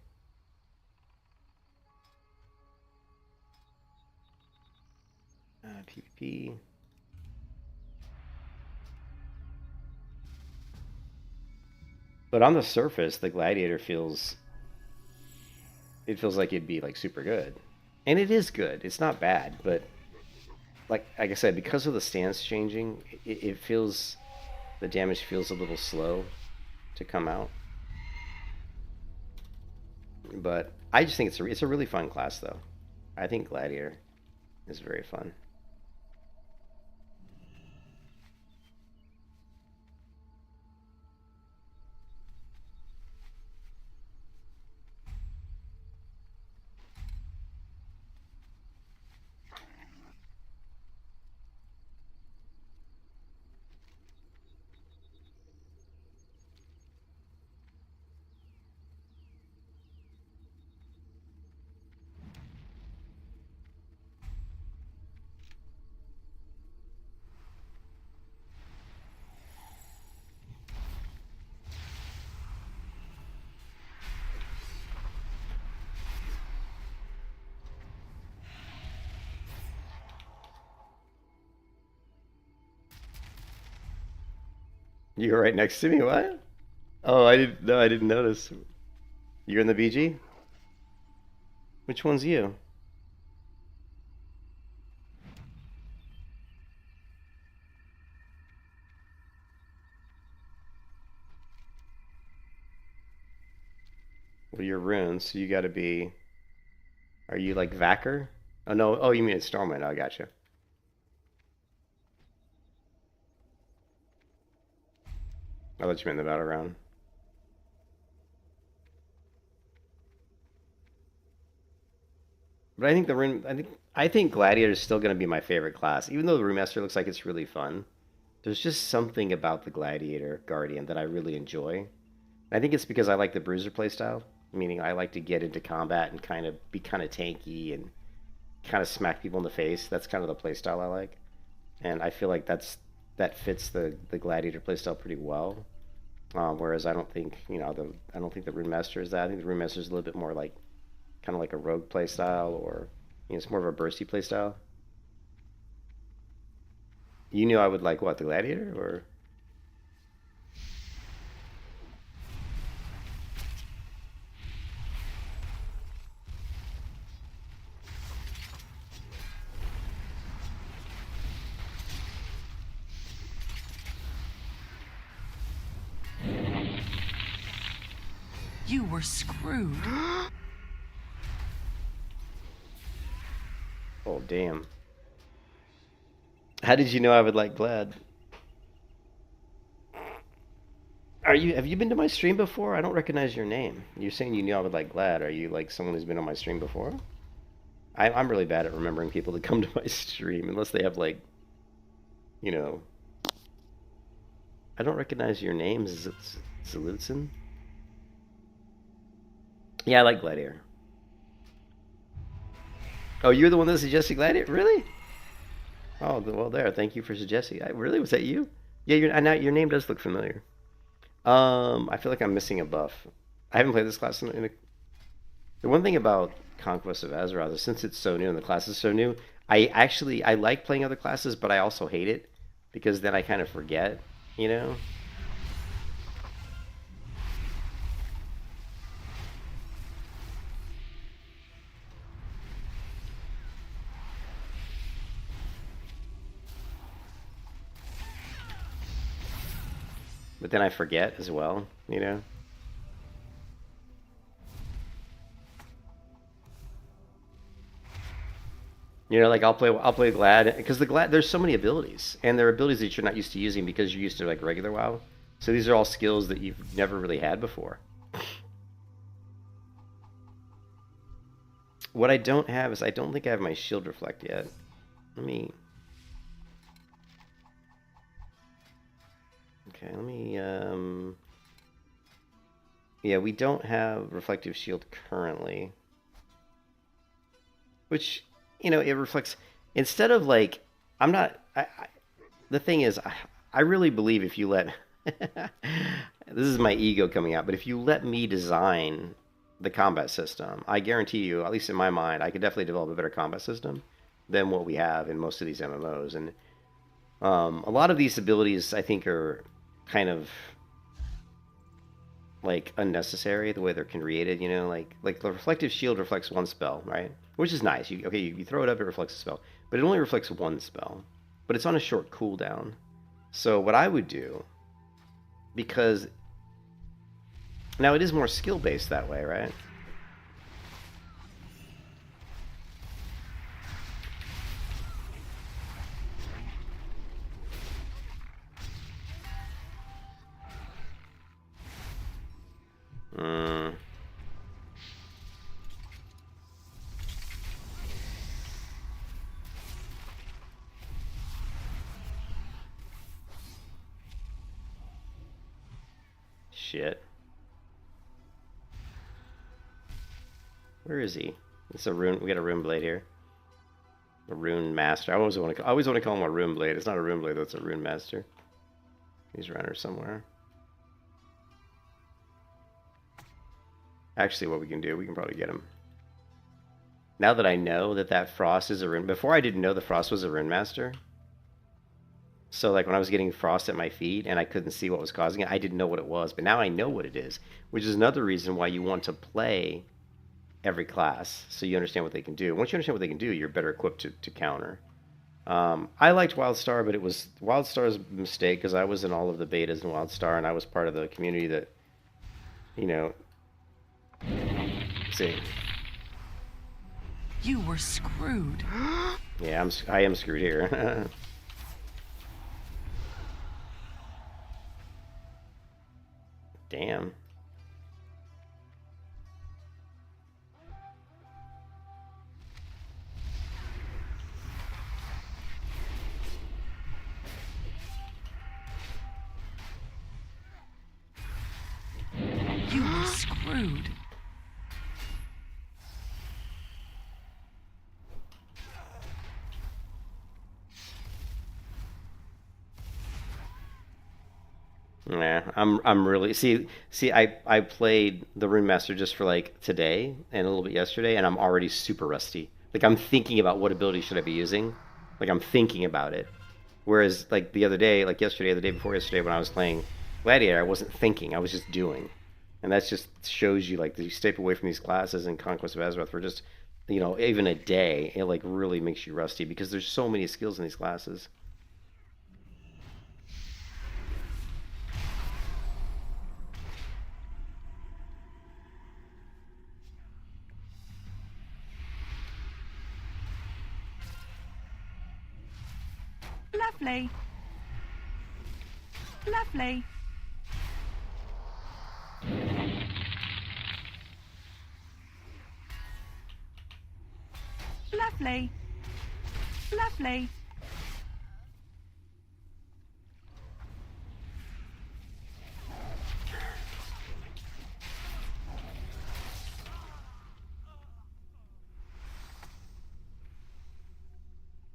PvP. But on the surface, the Gladiator feels like it'd be like super good. And it is good. It's not bad, but like I said, because of the stance changing, the damage feels a little slow to come out. But I just think it's a really fun class, though. I think Gladiator is very fun. You were right next to me. What? Oh, I didn't. No, I didn't notice. You're in the BG. Which one's you? Well, you're runes, so you got to be. Are you like Vacker? Oh no. Oh, you mean it's Stormwind. Oh, I gotcha. I thought you meant the battle round. But I think the Rune. I think Gladiator is still going to be my favorite class, even though the Runemaster looks like it's really fun. There's just something about the Gladiator Guardian that I really enjoy. I think it's because I like the Bruiser playstyle, meaning I like to get into combat and kind of be kind of tanky and kind of smack people in the face. That's kind of the playstyle I like, and I feel like that fits the Gladiator playstyle pretty well. Whereas I don't think I don't think the Runemaster is that. I think the Runemaster is a little bit more like kind of like a rogue playstyle, or it's more of a bursty playstyle. You knew I would like what, the Gladiator, or You were screwed. oh damn. How did you know I would like Glad? Have you been to my stream before? I don't recognize your name. You're saying you knew I would like Glad. Are you like someone who's been on my stream before? I'm really bad at remembering people that come to my stream unless they have like, you know, I don't recognize your name. Is it Zalutsin? Yeah, I like Gladiator. Oh, you're the one that suggested Gladiator? Really? Oh, well, there. Thank you for suggesting. Really? Was that you? Yeah, now your name does look familiar. I feel like I'm missing a buff. I haven't played this class the one thing about Conquest of Azeroth is since it's so new and the class is so new, I like playing other classes, but I also hate it because then I kind of forget, you know? But then I forget as well, you know? Like I'll play Glad because the Glad there's so many abilities and there are abilities that you're not used to using because you're used to like regular WoW. So these are all skills that you've never really had before. What I don't have is I don't think I have my shield reflect yet. Let me. Okay, let me. Yeah, we don't have reflective shield currently, which it reflects instead of like I'm not. The thing is, I really believe if you let this is my ego coming out, but if you let me design the combat system, I guarantee you, at least in my mind, I could definitely develop a better combat system than what we have in most of these MMOs. And a lot of these abilities, I think, are kind of like unnecessary the way they're created. Like the reflective shield reflects one spell, right? Which is nice. You throw it up, it reflects a spell, but it only reflects one spell. But it's on a short cooldown. So what I would do, because now it is more skill based that way, right? Mm. Shit. Where is he? It's a rune. We got a rune blade here. A Runemaster. I always want to call him a rune blade. It's not a rune blade, though. It's a Runemaster. He's around here somewhere. Actually, what we can do, we can probably get him. Now that I know that frost is a rune. Before I didn't know the frost was a Runemaster. So like when I was getting frost at my feet and I couldn't see what was causing it, I didn't know what it was. But now I know what it is, which is another reason why you want to play every class so you understand what they can do. Once you understand what they can do, you're better equipped to counter. I liked WildStar, but it was WildStar's mistake because I was in all of the betas in WildStar and I was part of the community that, see. You were screwed. Yeah, I am screwed here. Damn. You were screwed. Yeah, I'm really I played the Runemaster just for like today and a little bit yesterday, and I'm already super rusty. Like I'm thinking about what ability should I be using. Like I'm thinking about it. Whereas like the other day, like yesterday, the day before yesterday, when I was playing Gladiator, I wasn't thinking. I was just doing, and that just shows you like you step away from these classes in Conquest of Azeroth for just even a day. It like really makes you rusty because there's so many skills in these classes. Lovely. Lovely. Lovely. Lovely.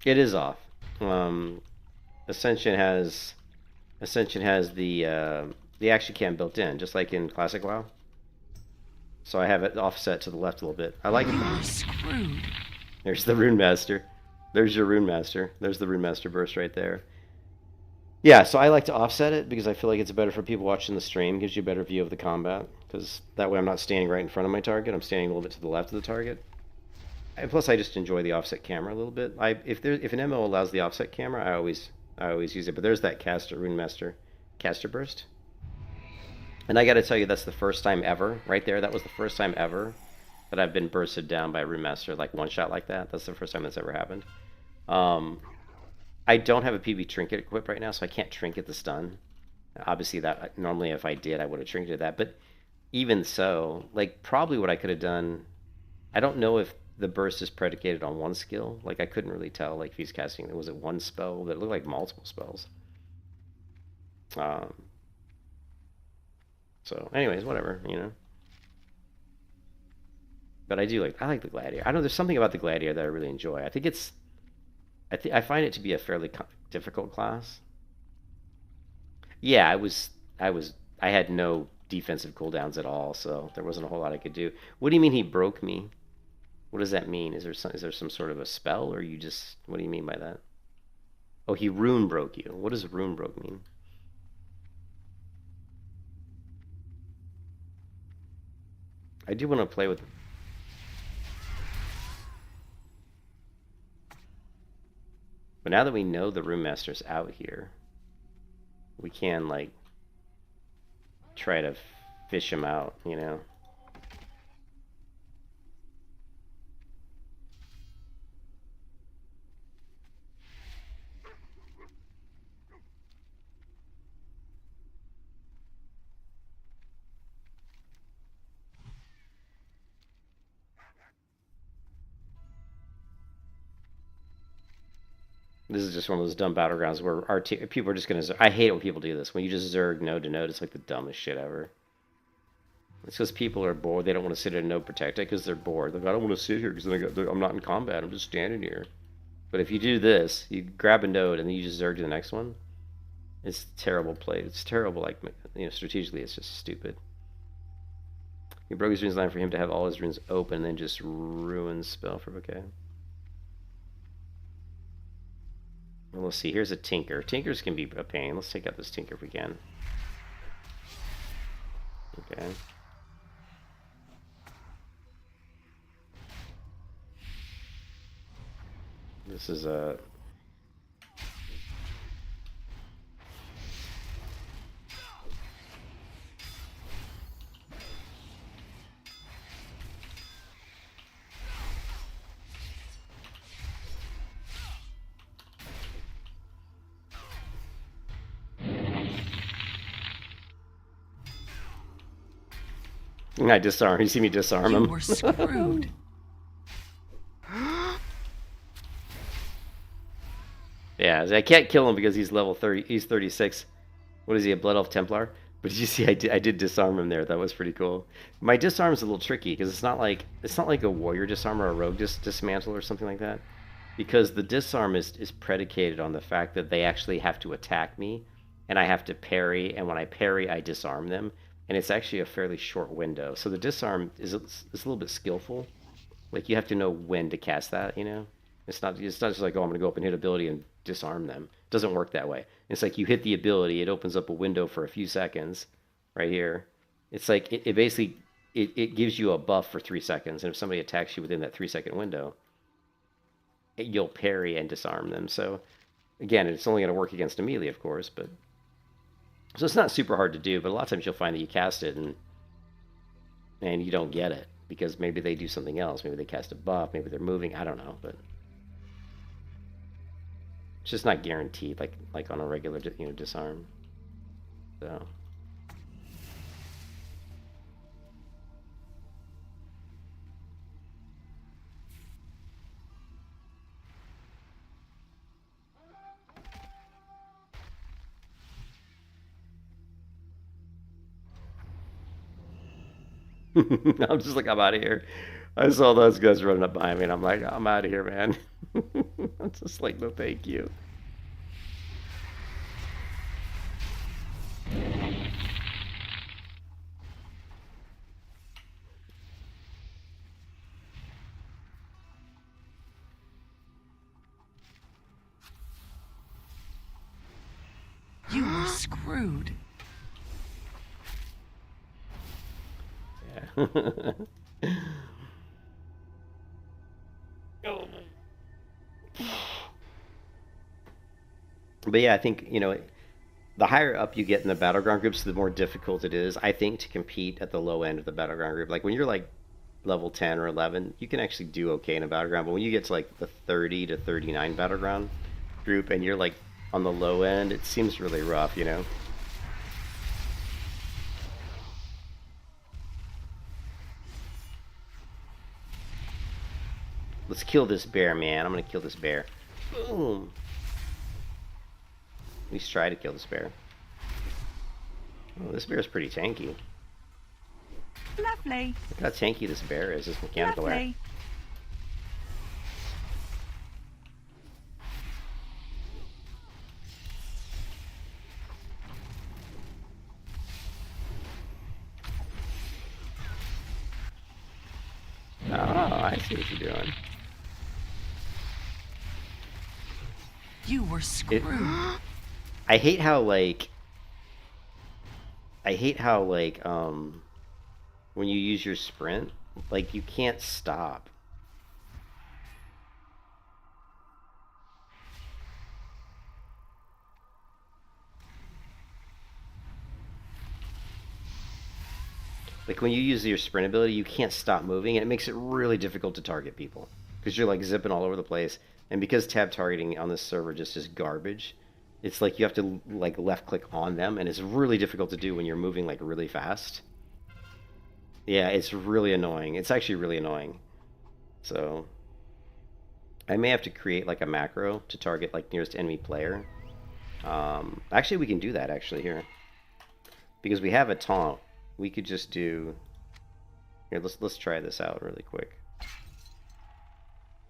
It is off. Ascension has the action cam built in, just like in Classic WoW. So I have it offset to the left a little bit. I like it. You were screwed. There's the Runemaster. There's your Runemaster. There's the Runemaster burst right there. Yeah, so I like to offset it because I feel like it's better for people watching the stream. Gives you a better view of the combat because that way I'm not standing right in front of my target. I'm standing a little bit to the left of the target. And plus, I just enjoy the offset camera a little bit. If an MO allows the offset camera, I always use it. But there's that Runemaster caster burst. And I got to tell you, that's the first time ever, right there. That was the first time ever that I've been bursted down by a Runemaster, like one shot like that. That's the first time that's ever happened. I don't have a PB trinket equipped right now, so I can't trinket the stun. Obviously, that normally if I did, I would have trinketed that. But even so, like probably what I could have done, I don't know if the burst is predicated on one skill. Like I couldn't really tell. Like if he's casting, was it one spell that looked like multiple spells? So, anyways, whatever, But I like the Gladiator. I know there's something about the Gladiator that I really enjoy. I find it to be a fairly difficult class. Yeah, I had no defensive cooldowns at all, so there wasn't a whole lot I could do. What do you mean he broke me? What does that mean? Is there some sort of a spell, or you just? What do you mean by that? Oh, he rune broke you. What does rune broke mean? I do want to play with. But now that we know the Runemaster's out here, we can like try to fish him out, This is just one of those dumb battlegrounds where people are just gonna. I hate it when people do this. When you just zerg node to node, it's like the dumbest shit ever. It's because people are bored. They don't want to sit in a node protect it because they're bored. They're like, I don't want to sit here because I'm not in combat. I'm just standing here. But if you do this, you grab a node and then you just zerg to the next one. It's terrible play. It's terrible. Like strategically, it's just stupid. He broke his runes line for him to have all his runes open and then just ruin spell for okay. Well, let's see. Here's a Tinker. Tinkers can be a pain. Let's take out this Tinker if we can. Okay. This is a... I disarm. You see me disarm You him. were screwed. Yeah, I can't kill him because he's level 30. He's 36. What is he, a Blood Elf Templar? But did you see I did disarm him there. That was pretty cool. My disarm's a little tricky because it's not like a warrior disarm or a rogue dismantle or something like that. Because the disarm is predicated on the fact that they actually have to attack me and I have to parry, and when I parry I disarm them, and it's actually a fairly short window. So the disarm is a little bit skillful. Like you have to know when to cast that, you know? It's not just like, oh, I'm gonna go up and hit ability and disarm them. It doesn't work that way. It's like you hit the ability, it opens up a window for a few seconds right here. It's like it basically it gives you a buff for 3 seconds, and if somebody attacks you within that 3 second window, you'll parry and disarm them. So again, it's only gonna work against a melee, of course, but so it's not super hard to do, but a lot of times you'll find that you cast it and you don't get it because maybe they do something else. Maybe they cast a buff, maybe they're moving, I don't know, but it's just not guaranteed like on a regular disarm. So I'm just like, I'm out of here. I saw those guys running up behind me, and I'm like, I'm out of here, man. I'm just like, no, thank you. You were screwed. Yeah. Oh. But yeah, I think the higher up you get in the battleground groups, the more difficult it is, I think, to compete at the low end of the battleground group. Like when you're like level 10 or 11, you can actually do okay in a battleground. But when you get to like the 30 to 39 battleground group and you're like on the low end, it seems really rough, you know? Let's kill this bear, man. I'm gonna kill this bear. Boom. At least try to kill this bear. Oh, this bear is pretty tanky. Lovely. Look how tanky this bear is, this mechanical bear. Lovely. Oh, I see what you're doing. You were screwed. I hate how when you use your sprint, like you can't stop. Like when you use your sprint ability, you can't stop moving, and it makes it really difficult to target people because you're like zipping all over the place. And because tab targeting on this server just is garbage, it's like you have to like left click on them, and it's really difficult to do when you're moving like really fast. Yeah, it's really annoying. It's actually really annoying. So I may have to create like a macro to target like nearest enemy player. Actually, we can do that actually here because we have a taunt. We could just do here. Let's try this out really quick.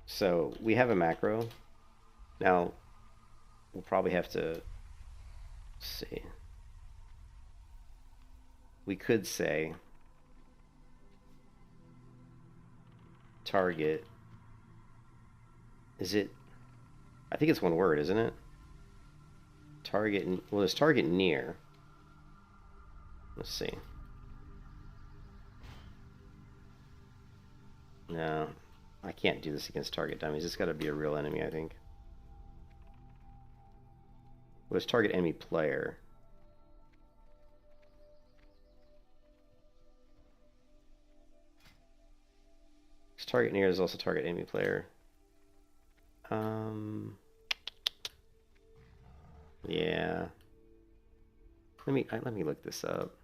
So we have a macro. Now we'll probably have to see. We could say target. Is it? I think it's one word, isn't it? Target. Well, there's target near. Let's see. No, I can't do this against target dummies. It's got to be a real enemy, I think. Well, it's target enemy player. It's target near is also target enemy player. Yeah. Let me look this up.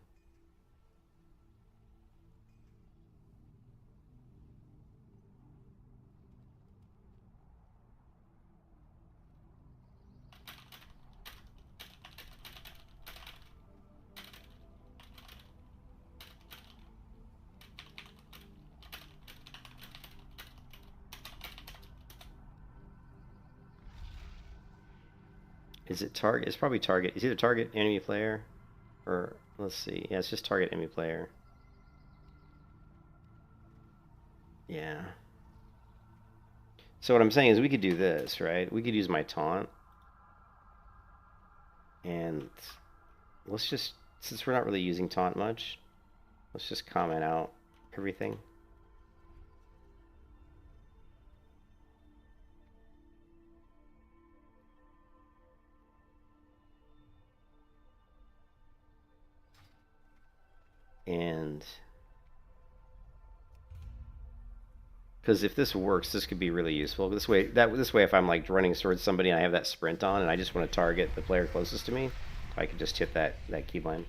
Is it target? It's probably target. It's either target enemy player, or let's see. Yeah, it's just target enemy player. Yeah. So what I'm saying is we could do this, right? We could use my taunt, and let's just, since we're not really using taunt much, let's just comment out everything. And because if this works, this could be really useful. This way, if I'm like running towards somebody and I have that sprint on, and I just want to target the player closest to me, I could just hit that keybind.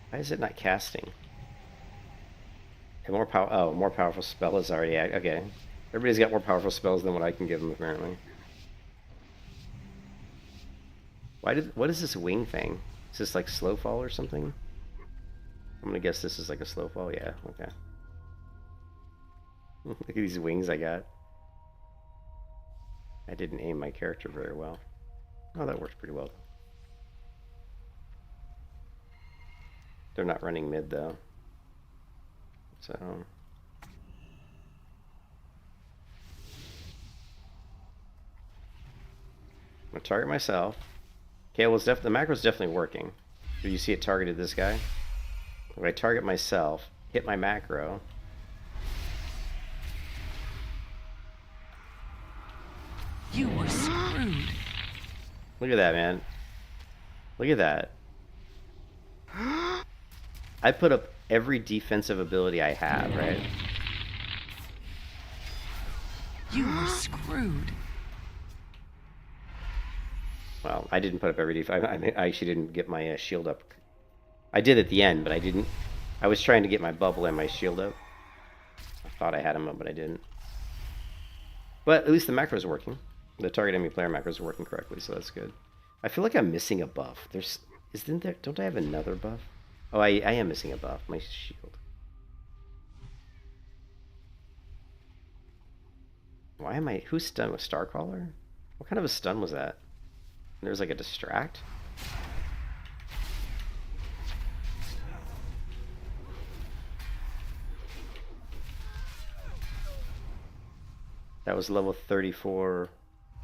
Why is it not casting? And more powerful spell is already okay. Everybody's got more powerful spells than what I can give them apparently. What is this wing thing? Is this like slow fall or something? I'm gonna guess this is like a slow fall. Yeah. Okay. Look at these wings I got. I didn't aim my character very well. Oh, that works pretty well. They're not running mid though. So I'm gonna target myself. Okay, well the macro's definitely working. Do you see it targeted this guy? If I target myself, hit my macro. You were screwed. Look at that, man. Look at that. I put up every defensive ability I have, right? You were screwed. Well, I didn't put up every defense. I actually didn't get my shield up. I did at the end, but I didn't. I was trying to get my bubble and my shield up. I thought I had them up, but I didn't. But at least the macro is working. The target enemy player macro is working correctly, so that's good. I feel like I'm missing a buff. Don't I have another buff? Oh, I am missing a buff. My shield. Why am I? Who's stunned with Starcaller? What kind of a stun was that? There's like a distract. That was level 34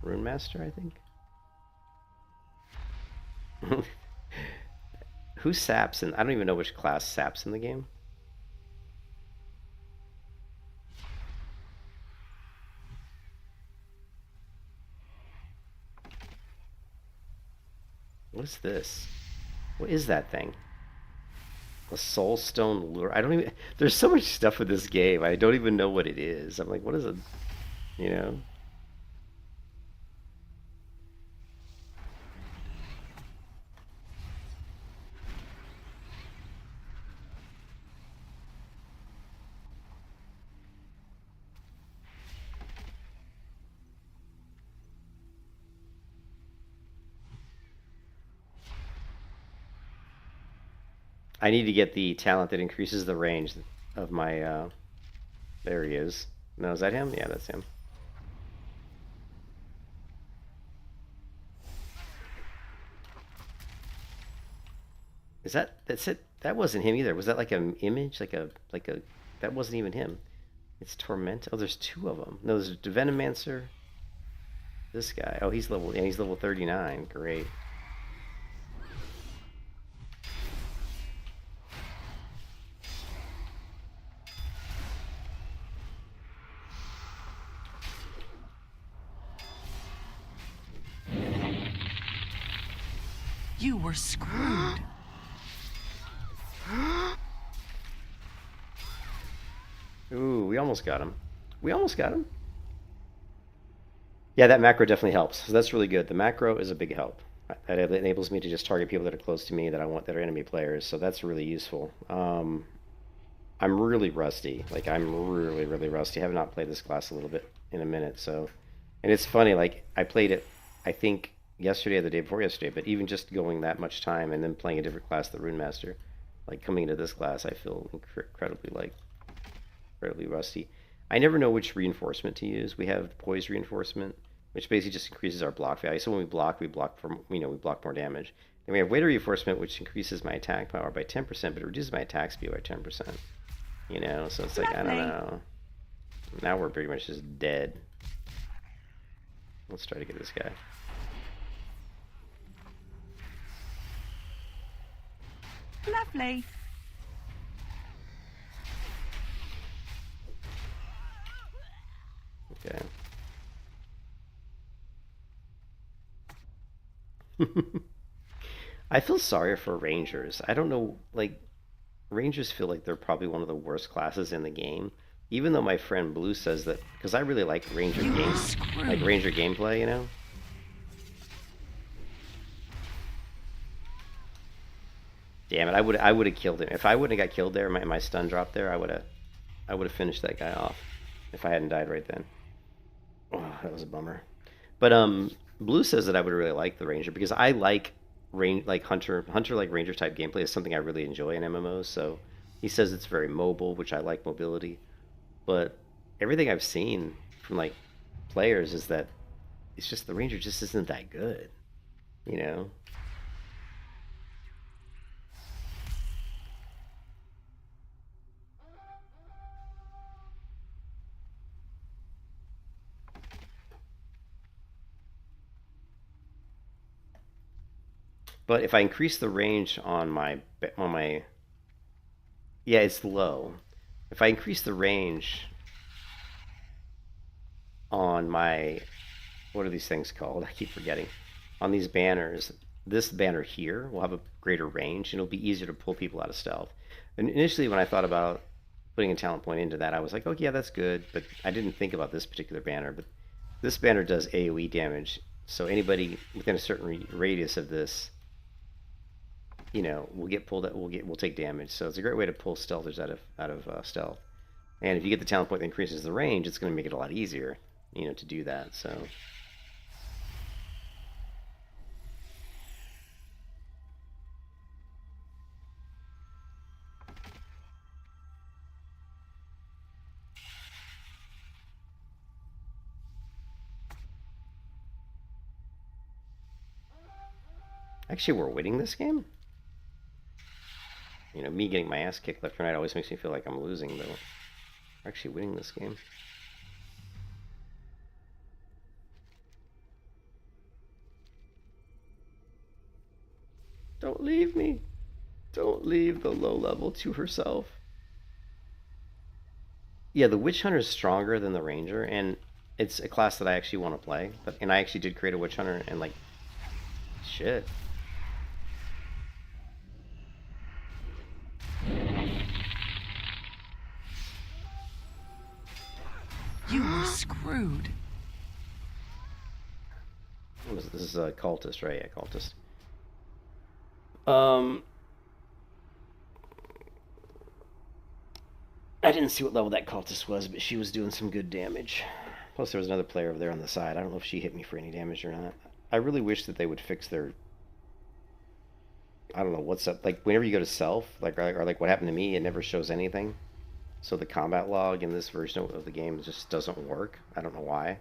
Runemaster, I think. Who saps in? I don't even know which class saps in the game. What is this? What is that thing? A soulstone lure? I don't even. There's so much stuff with this game. I don't even know what it is. I'm like, what is it? You know? I need to get the talent that increases the range of my, there he is. No, is that him? Yeah, that's him. That's it? That wasn't him either. Was that like an image? That wasn't even him. It's Torment. Oh, there's two of them. No, there's a Venomancer. This guy. Oh, he's level 39. Great. You were screwed. Ooh, we almost got him. We almost got him. Yeah, that macro definitely helps. So that's really good. The macro is a big help. That enables me to just target people that are close to me that I want that are enemy players. So that's really useful. I'm really rusty. Like I'm really, really rusty. I have not played this class a little bit in a minute. So, and it's funny. Like I played it, I think yesterday or the day before yesterday. But even just going that much time and then playing a different class, the Runemaster, like coming into this class, I feel incredibly like incredibly rusty. I never know which reinforcement to use. We have the poise reinforcement, which basically just increases our block value. So when we block for we block more damage. Then we have weight reinforcement, which increases my attack power by 10%, but it reduces my attack speed by 10%. So it's like, I don't know. Now we're pretty much just dead. Let's try to get this guy. Lovely. Okay. I feel sorry for Rangers. I don't know, like, Rangers feel like they're probably one of the worst classes in the game. Even though my friend Blue says that, because I really like Ranger gameplay, Damn it! I would have killed him if I wouldn't have got killed there. My stun drop there. I would have finished that guy off if I hadn't died right then. Oh, that was a bummer. But Blue says that I would really like the Ranger because I like Hunter like Ranger type gameplay is something I really enjoy in MMOs. So he says it's very mobile, which I like mobility. But everything I've seen from like players is that it's just the Ranger just isn't that good, you know. But if I increase the range on my yeah, it's low. If I increase the range on my what are these things called? I keep forgetting. On these banners, this banner here will have a greater range and it'll be easier to pull people out of stealth. And initially when I thought about putting a talent point into that, I was like, oh yeah, that's good, but I didn't think about this particular banner. But this banner does AoE damage, so anybody within a certain radius of this will get pulled. We'll take damage. So it's a great way to pull stealthers out of stealth. And if you get the talent point that increases the range, it's going to make it a lot easier, to do that. So. Actually, we're winning this game. Me getting my ass kicked left and right always makes me feel like I'm losing, but we're actually winning this game. Don't leave me. Don't leave the low level to herself. Yeah, the Witch Hunter is stronger than the Ranger, and it's a class that I actually want to play. And I actually did create a Witch Hunter, and like, shit. You were screwed. This is a cultist, right? Yeah, cultist. I didn't see what level that cultist was, but she was doing some good damage. Plus, there was another player over there on the side. I don't know if she hit me for any damage or not. I really wish that they would fix their. I don't know what's up. Like whenever you go to self, or like what happened to me, it never shows anything. So the combat log in this version of the game just doesn't work. I don't know why.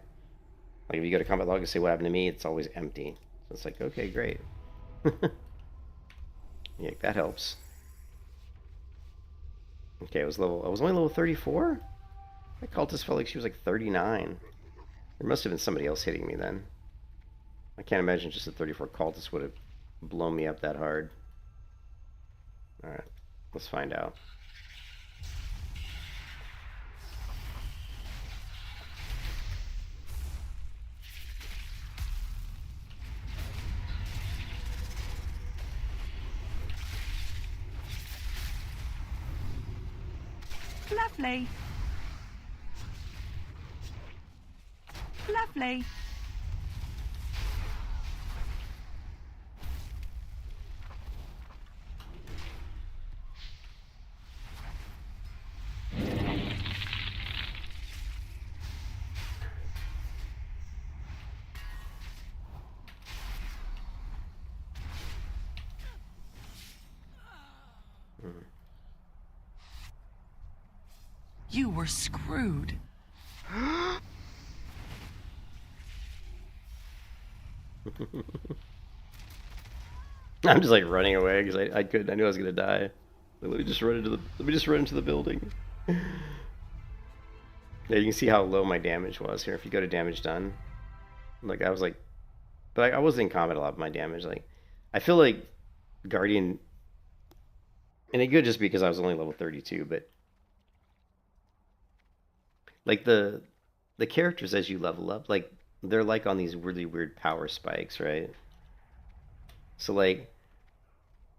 Like if you go to combat log and say what happened to me, it's always empty. So it's like, okay, great. Yeah, that helps. Okay, I was only level 34? That cultist felt like she was like 39. There must have been somebody else hitting me then. I can't imagine just a 34 cultist would have blown me up that hard. Alright, let's find out. Lovely. Lovely. You were screwed. I'm just like running away because I knew I was gonna die. Like, let me just run into the building. Yeah, you can see how low my damage was here. If you go to damage done, like I was like, but I wasn't in combat a lot with my damage. Like, I feel like Guardian, and it could just because I was only level 32, but like the characters as you level up, like they're like on these really weird power spikes, right? So like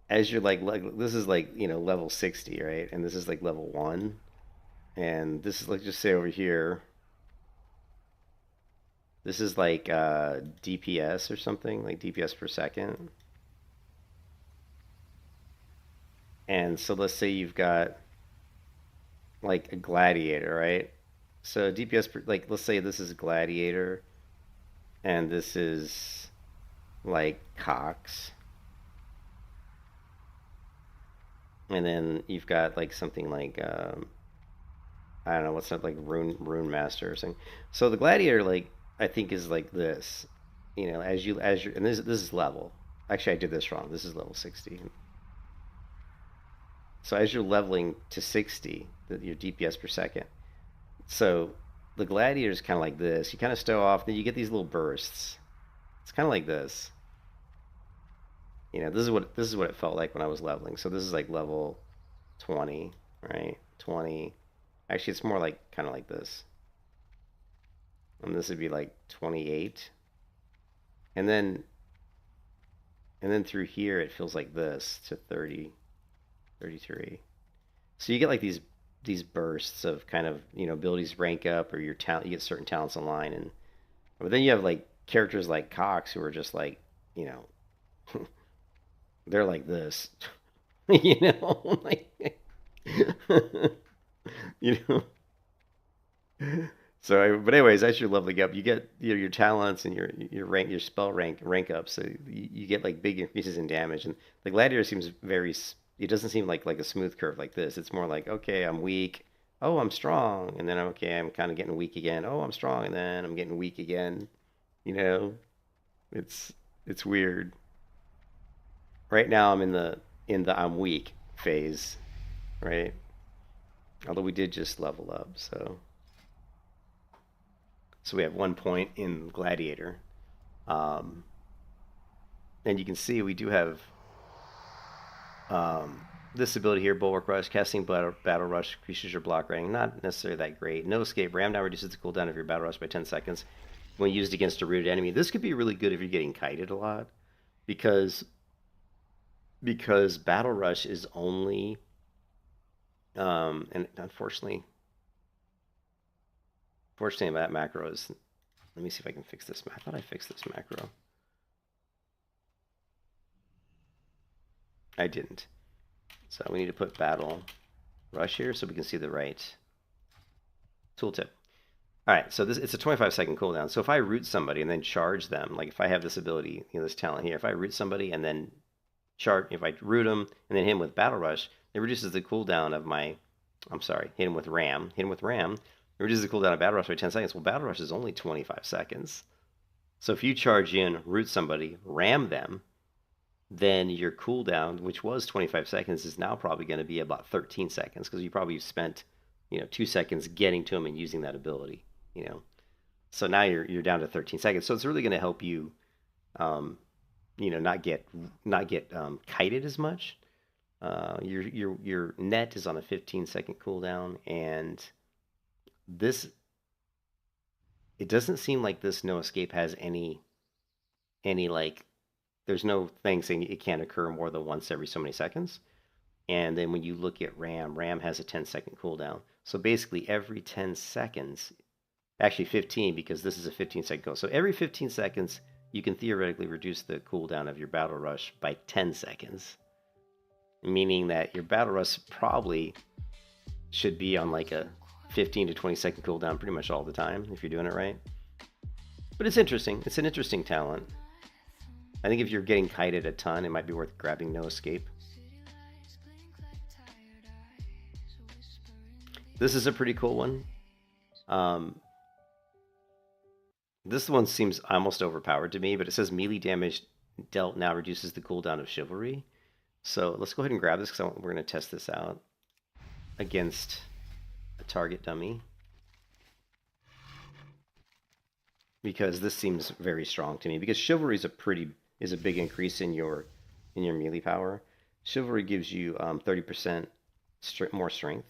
as you're like this is like level 60, right? And this is like level 1, and this is like just say over here. This is like DPS or something, like DPS per second. And so let's say you've got like a gladiator, right? So DPS per, like let's say this is gladiator and this is like Cox. And then you've got like something like I don't know what's that, like Runemaster or something. So the gladiator, like I think is like this, as you and this is level. Actually, I did this wrong. This is level 60. So as you're leveling to 60, your DPS per second. So the gladiator is kind of like this. You kind of stow off, then you get these little bursts. It's kind of like this. This is what it felt like when I was leveling. So this is like level 20, right? 20. Actually, it's more like kind of like this. And this would be like 28. And then through here it feels like this to 30, 33. So you get like these bursts of kind of, abilities rank up, or your talent, you get certain talents online, and but then you have like characters like Cox who are just like, they're like this. Like you know So, but anyways, as you're leveling up, you get your talents and your spell rank up. So you get like big increases in damage. And the gladiator seems very. It doesn't seem like a smooth curve like this. It's more like, okay, I'm weak. Oh, I'm strong, and then okay, I'm kind of getting weak again. Oh, I'm strong, and then I'm getting weak again. You know, it's weird. Right now, I'm in the I'm weak phase, right? Although we did just level up, so. So we have 1 point in Gladiator. And you can see we do have this ability here, Bulwark Rush, casting Battle Rush increases your block rating. Not necessarily that great. No Escape. Ram down reduces the cooldown of your Battle Rush by 10 seconds when used against a rooted enemy. This could be really good if you're getting kited a lot, because Battle Rush is only and unfortunately that macro is. Let me see if I can fix this. I thought I fixed this macro. I didn't. So we need to put Battle Rush here so we can see the right tooltip. All right, so it's a 25-second cooldown. So if I root somebody and then charge them, like if I have this ability, this talent here, if I root somebody and then if I root them and then hit him with Battle Rush, it reduces the cooldown of my. I'm sorry, hit him with Ram. It reduces the cooldown of Battle Rush by 10 seconds. Well, Battle Rush is only 25 seconds. So if you charge in, root somebody, ram them, then your cooldown, which was 25 seconds, is now probably going to be about 13 seconds, because you probably spent 2 seconds getting to them and using that ability. So now you're down to 13 seconds. So it's really going to help you, not get kited as much. Your net is on a 15-second cooldown, and it doesn't seem like this no escape has any like, there's no thing saying it can't occur more than once every so many seconds. And then when you look at Ram has a 10-second cooldown. So basically every 10 seconds, actually 15, because this is a 15-second cooldown. So every 15 seconds, you can theoretically reduce the cooldown of your Battle Rush by 10 seconds. Meaning that your Battle Rush probably should be on like a 15 to 20-second cooldown pretty much all the time if you're doing it right. But it's interesting. It's an interesting talent. I think if you're getting kited a ton, it might be worth grabbing No Escape. This is a pretty cool one. Um, this one seems almost overpowered to me, but it says melee damage dealt now reduces the cooldown of Chivalry. So let's go ahead and grab this because we're going to test this out against a target dummy. Because this seems very strong to me. Because Chivalry is a big increase in your melee power. Chivalry gives you 30% more strength.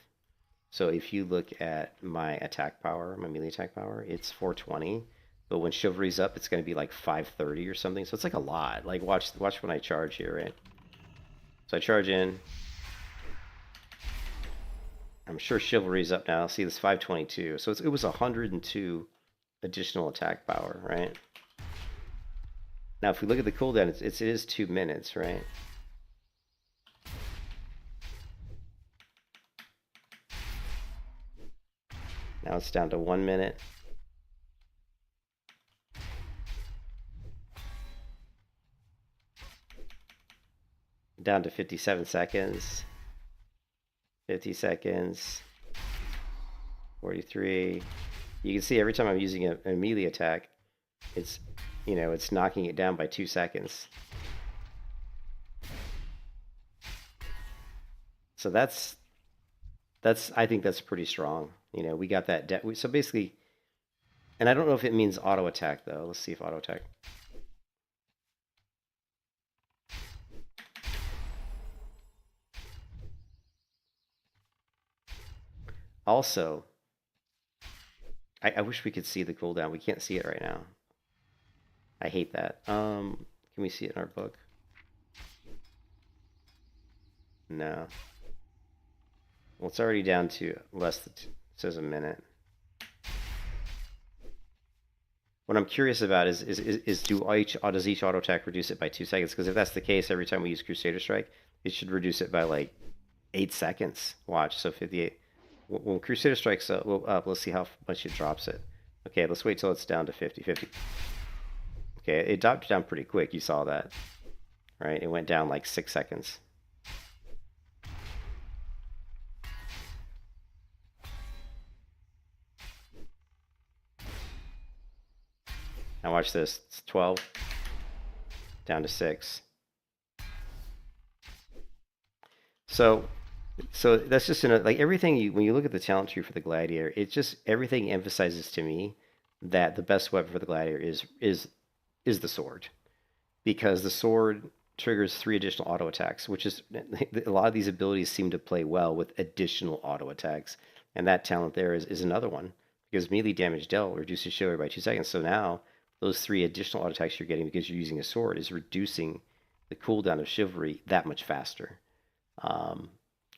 So if you look at my attack power, my melee attack power, it's 420. But when Chivalry's up, it's going to be like 530 or something. So it's like a lot. Like watch when I charge here, right? So I charge in. I'm sure Chivalry's up now. See, this 522. So it was 102 additional attack power, right? Now, if we look at the cooldown, it is 2 minutes, right? Now it's down to 1 minute. Down to 57 seconds. 50 seconds. 43. You can see every time I'm using a melee attack, it's knocking it down by 2 seconds. So I think that's pretty strong. We got that. So basically, and I don't know if it means auto attack though. Let's see if auto attack. Also, I wish we could see the cooldown. We can't see it right now. I hate that. Can we see it in our book? No. Well, it's already down to less than it says a minute. What I'm curious about is does each auto attack reduce it by 2 seconds? Because if that's the case, every time we use Crusader Strike, it should reduce it by like 8 seconds. Watch, so 58. When Crusader Strikes up, let's see how much it drops it. Okay, let's wait till it's down to 50. Okay, it dropped down pretty quick. You saw that, right? It went down like 6 seconds. Now watch this. It's 12 down to 6. So that's just like everything. When you look at the talent tree for the gladiator, it's just everything emphasizes to me that the best weapon for the gladiator is the sword, because the sword triggers 3 additional auto attacks, which is a lot of these abilities seem to play well with additional auto attacks, and that talent there is another one, because melee damage dealt reduces chivalry by 2 seconds. So now those 3 additional auto attacks you're getting because you're using a sword is reducing the cooldown of chivalry that much faster.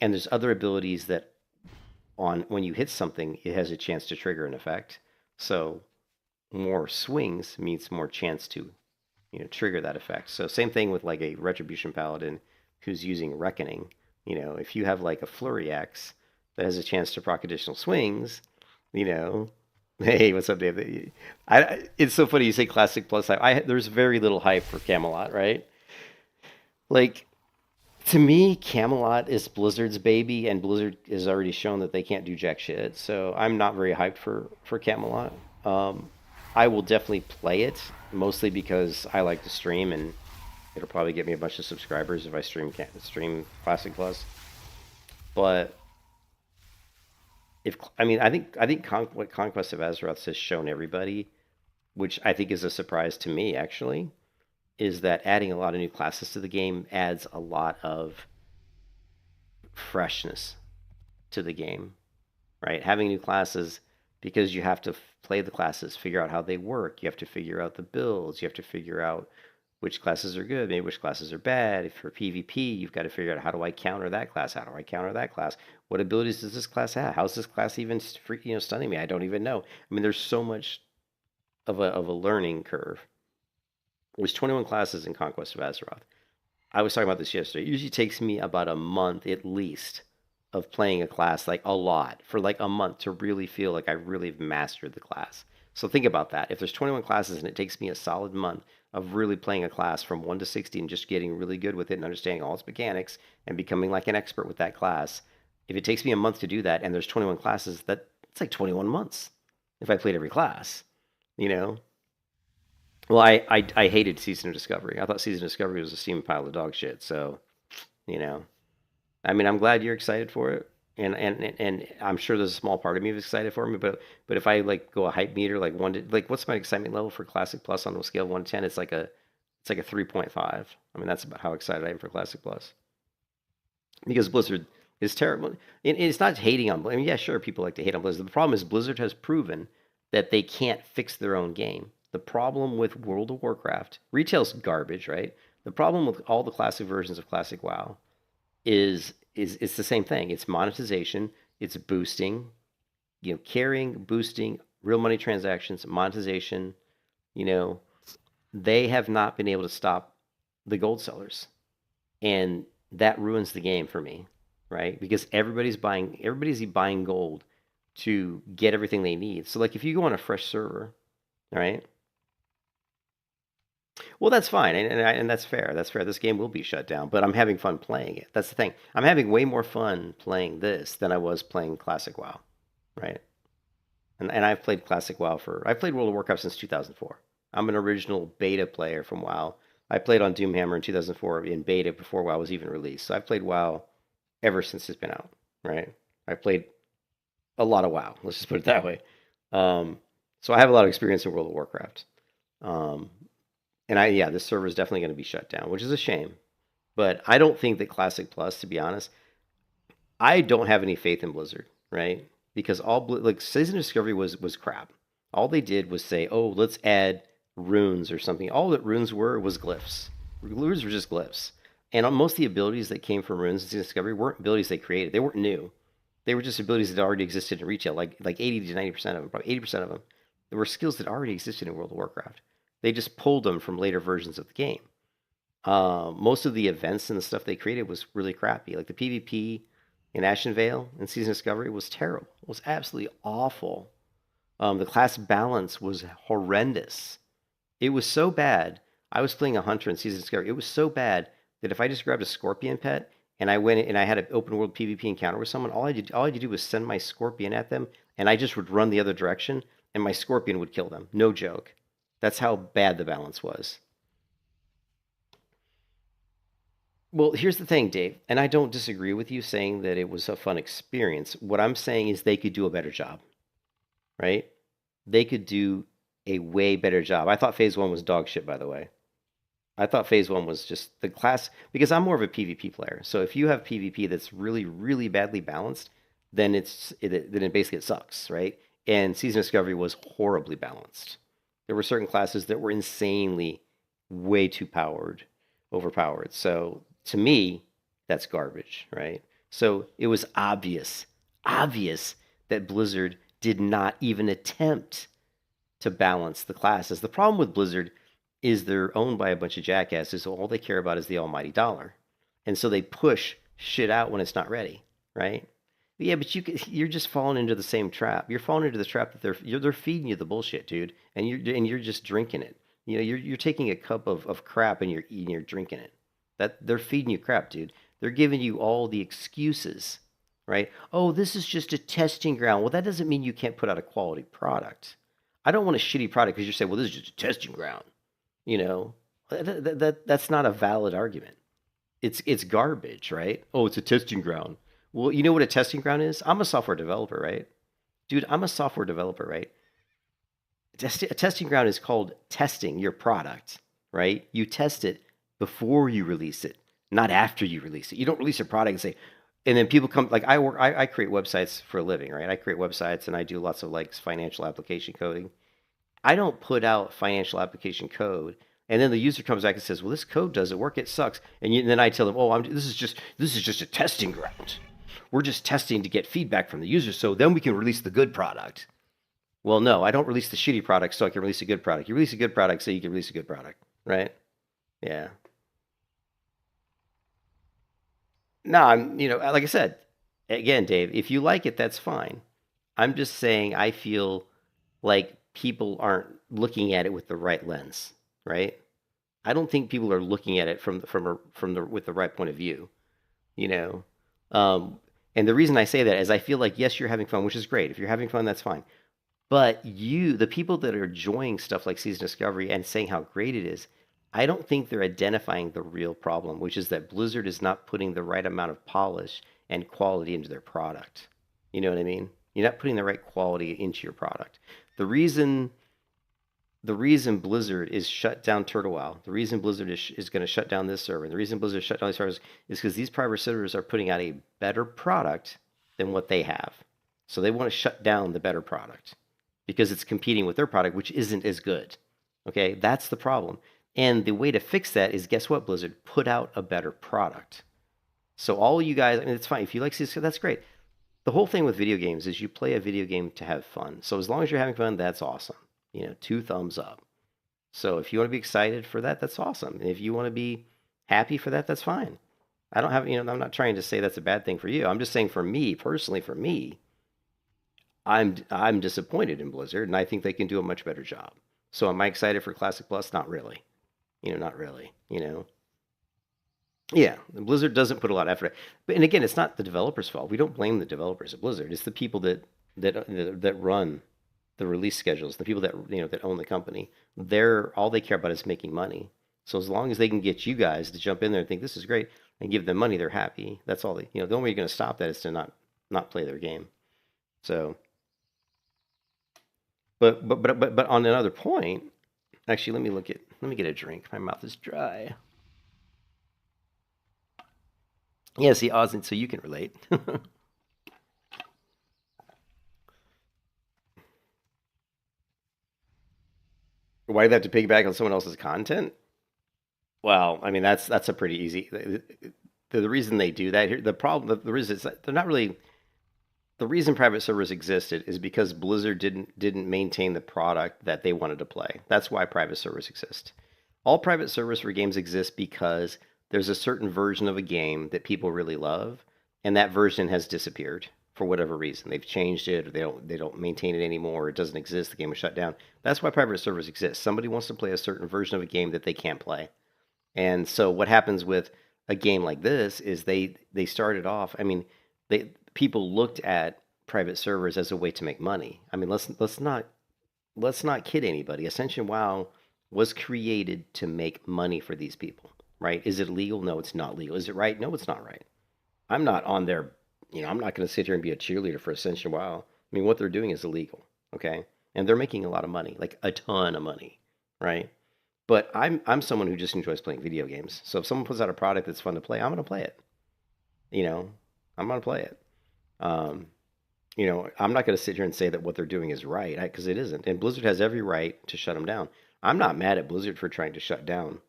And there's other abilities that when you hit something, it has a chance to trigger an effect. So more swings means more chance to trigger that effect. So same thing with like a Retribution Paladin who's using Reckoning. If you have like a Flurry Axe that has a chance to proc additional swings, hey, what's up, Dave? It's so funny you say Classic plus hype. There's very little hype for Camelot, right? Like, to me, Camelot is Blizzard's baby, and Blizzard has already shown that they can't do jack shit. So I'm not very hyped for Camelot. I will definitely play it, mostly because I like to stream, and it'll probably get me a bunch of subscribers if I stream Classic Plus. But I think what Conquest of Azeroth has shown everybody, which I think is a surprise to me actually, is that adding a lot of new classes to the game adds a lot of freshness to the game, right? Having new classes, because you have to play the classes, figure out how they work. You have to figure out the builds. You have to figure out which classes are good, maybe which classes are bad. If for PvP, you've got to figure out how do I counter that class? How do I counter that class? What abilities does this class have? How's this class even stunning me? I don't even know. I mean, there's so much of a learning curve. There's 21 classes in Conquest of Azeroth. I was talking about this yesterday. It usually takes me about a month at least of playing a class, like a lot, for like a month to really feel like I really have mastered the class. So think about that. If there's 21 classes and it takes me a solid month of really playing a class from 1 to 60 and just getting really good with it and understanding all its mechanics and becoming like an expert with that class, If it takes me a month to do that, and there's 21 classes, it's like 21 months if I played every class. You know. Well, I hated Season of Discovery. I thought Season of Discovery was a steaming pile of dog shit. So you know, I mean, I'm glad you're excited for it, and I'm sure there's a small part of me that's excited for me. But if I like go a hype meter like one to like, what's my excitement level for Classic Plus on a scale of 1 to 10? It's like a 3.5. I mean, that's about how excited I am for Classic Plus because Blizzard is terrible. And it's not hating on. I mean, yeah, sure, people like to hate on Blizzard. The problem is Blizzard has proven that they can't fix their own game. The problem with World of Warcraft, retail's garbage, right? The problem with all the classic versions of Classic WoW is it's the same thing. It's monetization, it's boosting, carrying, boosting, real money transactions, monetization. You know, they have not been able to stop the gold sellers, and that ruins the game for me, right? Because everybody's buying gold to get everything they need. So like if you go on a fresh server, right? Well, that's fine, and that's fair. That's fair. This game will be shut down, but I'm having fun playing it. That's the thing. I'm having way more fun playing this than I was playing Classic WoW, right? And I've played World of Warcraft since 2004. I'm an original beta player from WoW. I played on Doomhammer in 2004 in beta before WoW was even released. So I've played WoW ever since it's been out, right? I played a lot of WoW. Let's just put it that way. So I have a lot of experience in World of Warcraft. Um, and this server is definitely going to be shut down, which is a shame. But I don't think that Classic Plus, to be honest, I don't have any faith in Blizzard, right? Because like Season of Discovery was crap. All they did was say, "Oh, let's add runes or something." All that runes were was glyphs. Runes were just glyphs, and most of the abilities that came from runes in Season of Discovery weren't abilities they created. They weren't new. They were just abilities that already existed in retail, like 80 to 90% of them, probably 80% of them. There were skills that already existed in World of Warcraft. They just pulled them from later versions of the game. Most of the events and the stuff they created was really crappy. Like the PvP in Ashen Vale and Season of Discovery was terrible. It was absolutely awful. The class balance was horrendous. It was so bad. I was playing a hunter in Season of Discovery. It was so bad that if I just grabbed a scorpion pet and I went and I had an open world PvP encounter with someone, all I had to do was send my scorpion at them, and I just would run the other direction, and my scorpion would kill them. No joke. That's how bad the balance was. Well, here's the thing, Dave, and I don't disagree with you saying that it was a fun experience. What I'm saying is they could do a better job, right? They could do a way better job. I thought Phase 1 was dog shit, by the way. I thought Phase 1 was just the class, because I'm more of a PvP player. So if you have PvP that's really, really badly balanced, then it basically it sucks, right? And Season of Discovery was horribly balanced. There were certain classes that were insanely way too overpowered. So to me, that's garbage, right? So it was obvious that Blizzard did not even attempt to balance the classes. The problem with Blizzard is they're owned by a bunch of jackasses, so all they care about is the almighty dollar. And so they push shit out when it's not ready, right? Yeah, but you're just falling into the same trap. You're falling into the trap that they're feeding you the bullshit, dude, and you're just drinking it. You're taking a cup of crap and you're drinking it. That they're feeding you crap, dude. They're giving you all the excuses, right? Oh, this is just a testing ground. Well, that doesn't mean you can't put out a quality product. I don't want a shitty product because you're saying, well, this is just a testing ground. You know, that's not a valid argument. It's garbage, right? Oh, it's a testing ground. Well, you know what a testing ground is? I'm a software developer, right? Dude, I'm a software developer, right? A testing ground is called testing your product, right? You test it before you release it, not after you release it. You don't release a product and say, and then people come like I create websites for a living, right? I create websites and I do lots of like financial application coding. I don't put out financial application code and then the user comes back and says, "Well, this code doesn't work. It sucks." And then I tell them, "Oh, this is just a testing ground. We're just testing to get feedback from the user, so then we can release the good product." Well, no, I don't release the shitty product so I can release a good product. You release a good product so you can release a good product, right? Yeah. No, like I said, again, Dave, if you like it, that's fine. I'm just saying I feel like people aren't looking at it with the right lens, right? I don't think people are looking at it from the with the right point of view. You know, um, And the reason I say that is I feel like, yes, you're having fun, which is great. If you're having fun, that's fine. But the people that are enjoying stuff like Season Discovery and saying how great it is, I don't think they're identifying the real problem, which is that Blizzard is not putting the right amount of polish and quality into their product. You know what I mean? You're not putting the right quality into your product. The reason the reason Blizzard is shut down Turtle Wow, the reason Blizzard is going to shut down this server, and the reason Blizzard shut down these servers is because these private servers are putting out a better product than what they have. So they want to shut down the better product because it's competing with their product, which isn't as good. Okay, that's the problem. And the way to fix that is, guess what, Blizzard? Put out a better product. So all you guys, I mean, it's fine. If you like CSGO, that's great. The whole thing with video games is you play a video game to have fun. So as long as you're having fun, that's awesome. 2 thumbs up. So if you want to be excited for that, that's awesome. And if you want to be happy for that, that's fine. I don't have, I'm not trying to say that's a bad thing for you. I'm just saying for me, personally, for me, I'm disappointed in Blizzard, and I think they can do a much better job. So am I excited for Classic Plus? Not really. Not really. Yeah, Blizzard doesn't put a lot of effort. But and again, it's not the developers' fault. We don't blame the developers at Blizzard. It's the people that run the release schedules, the people that that own the company. All they care about is making money. So as long as they can get you guys to jump in there and think this is great and give them money, they're happy. That's all they. The only way you're going to stop that is to not play their game. So, but on another point, actually, let me get a drink. My mouth is dry. Yeah, see, Oz, so you can relate. Why do they have to piggyback on someone else's content? Well, I mean that's a pretty easy. The reason they do that here, the problem, the reason is that they're not really. The reason private servers existed is because Blizzard didn't maintain the product that they wanted to play. That's why private servers exist. All private servers for games exist because there's a certain version of a game that people really love, and that version has disappeared for whatever reason. They've changed it, or they don't maintain it anymore. It doesn't exist. The game was shut down. That's why private servers exist. Somebody wants to play a certain version of a game that they can't play, and so what happens with a game like this is they started off. I mean, people looked at private servers as a way to make money. I mean, let's not kid anybody. Ascension WoW was created to make money for these people, right? Is it legal? No, it's not legal. Is it right? No, it's not right. I'm not on their, I'm not going to sit here and be a cheerleader for Ascension WoW. I mean, what they're doing is illegal, okay? And they're making a lot of money, like a ton of money, right? But I'm someone who just enjoys playing video games. So if someone puts out a product that's fun to play, I'm going to play it. I'm going to play it. Um, I'm not going to sit here and say that what they're doing is right because it isn't. And Blizzard has every right to shut them down. I'm not mad at Blizzard for trying to shut down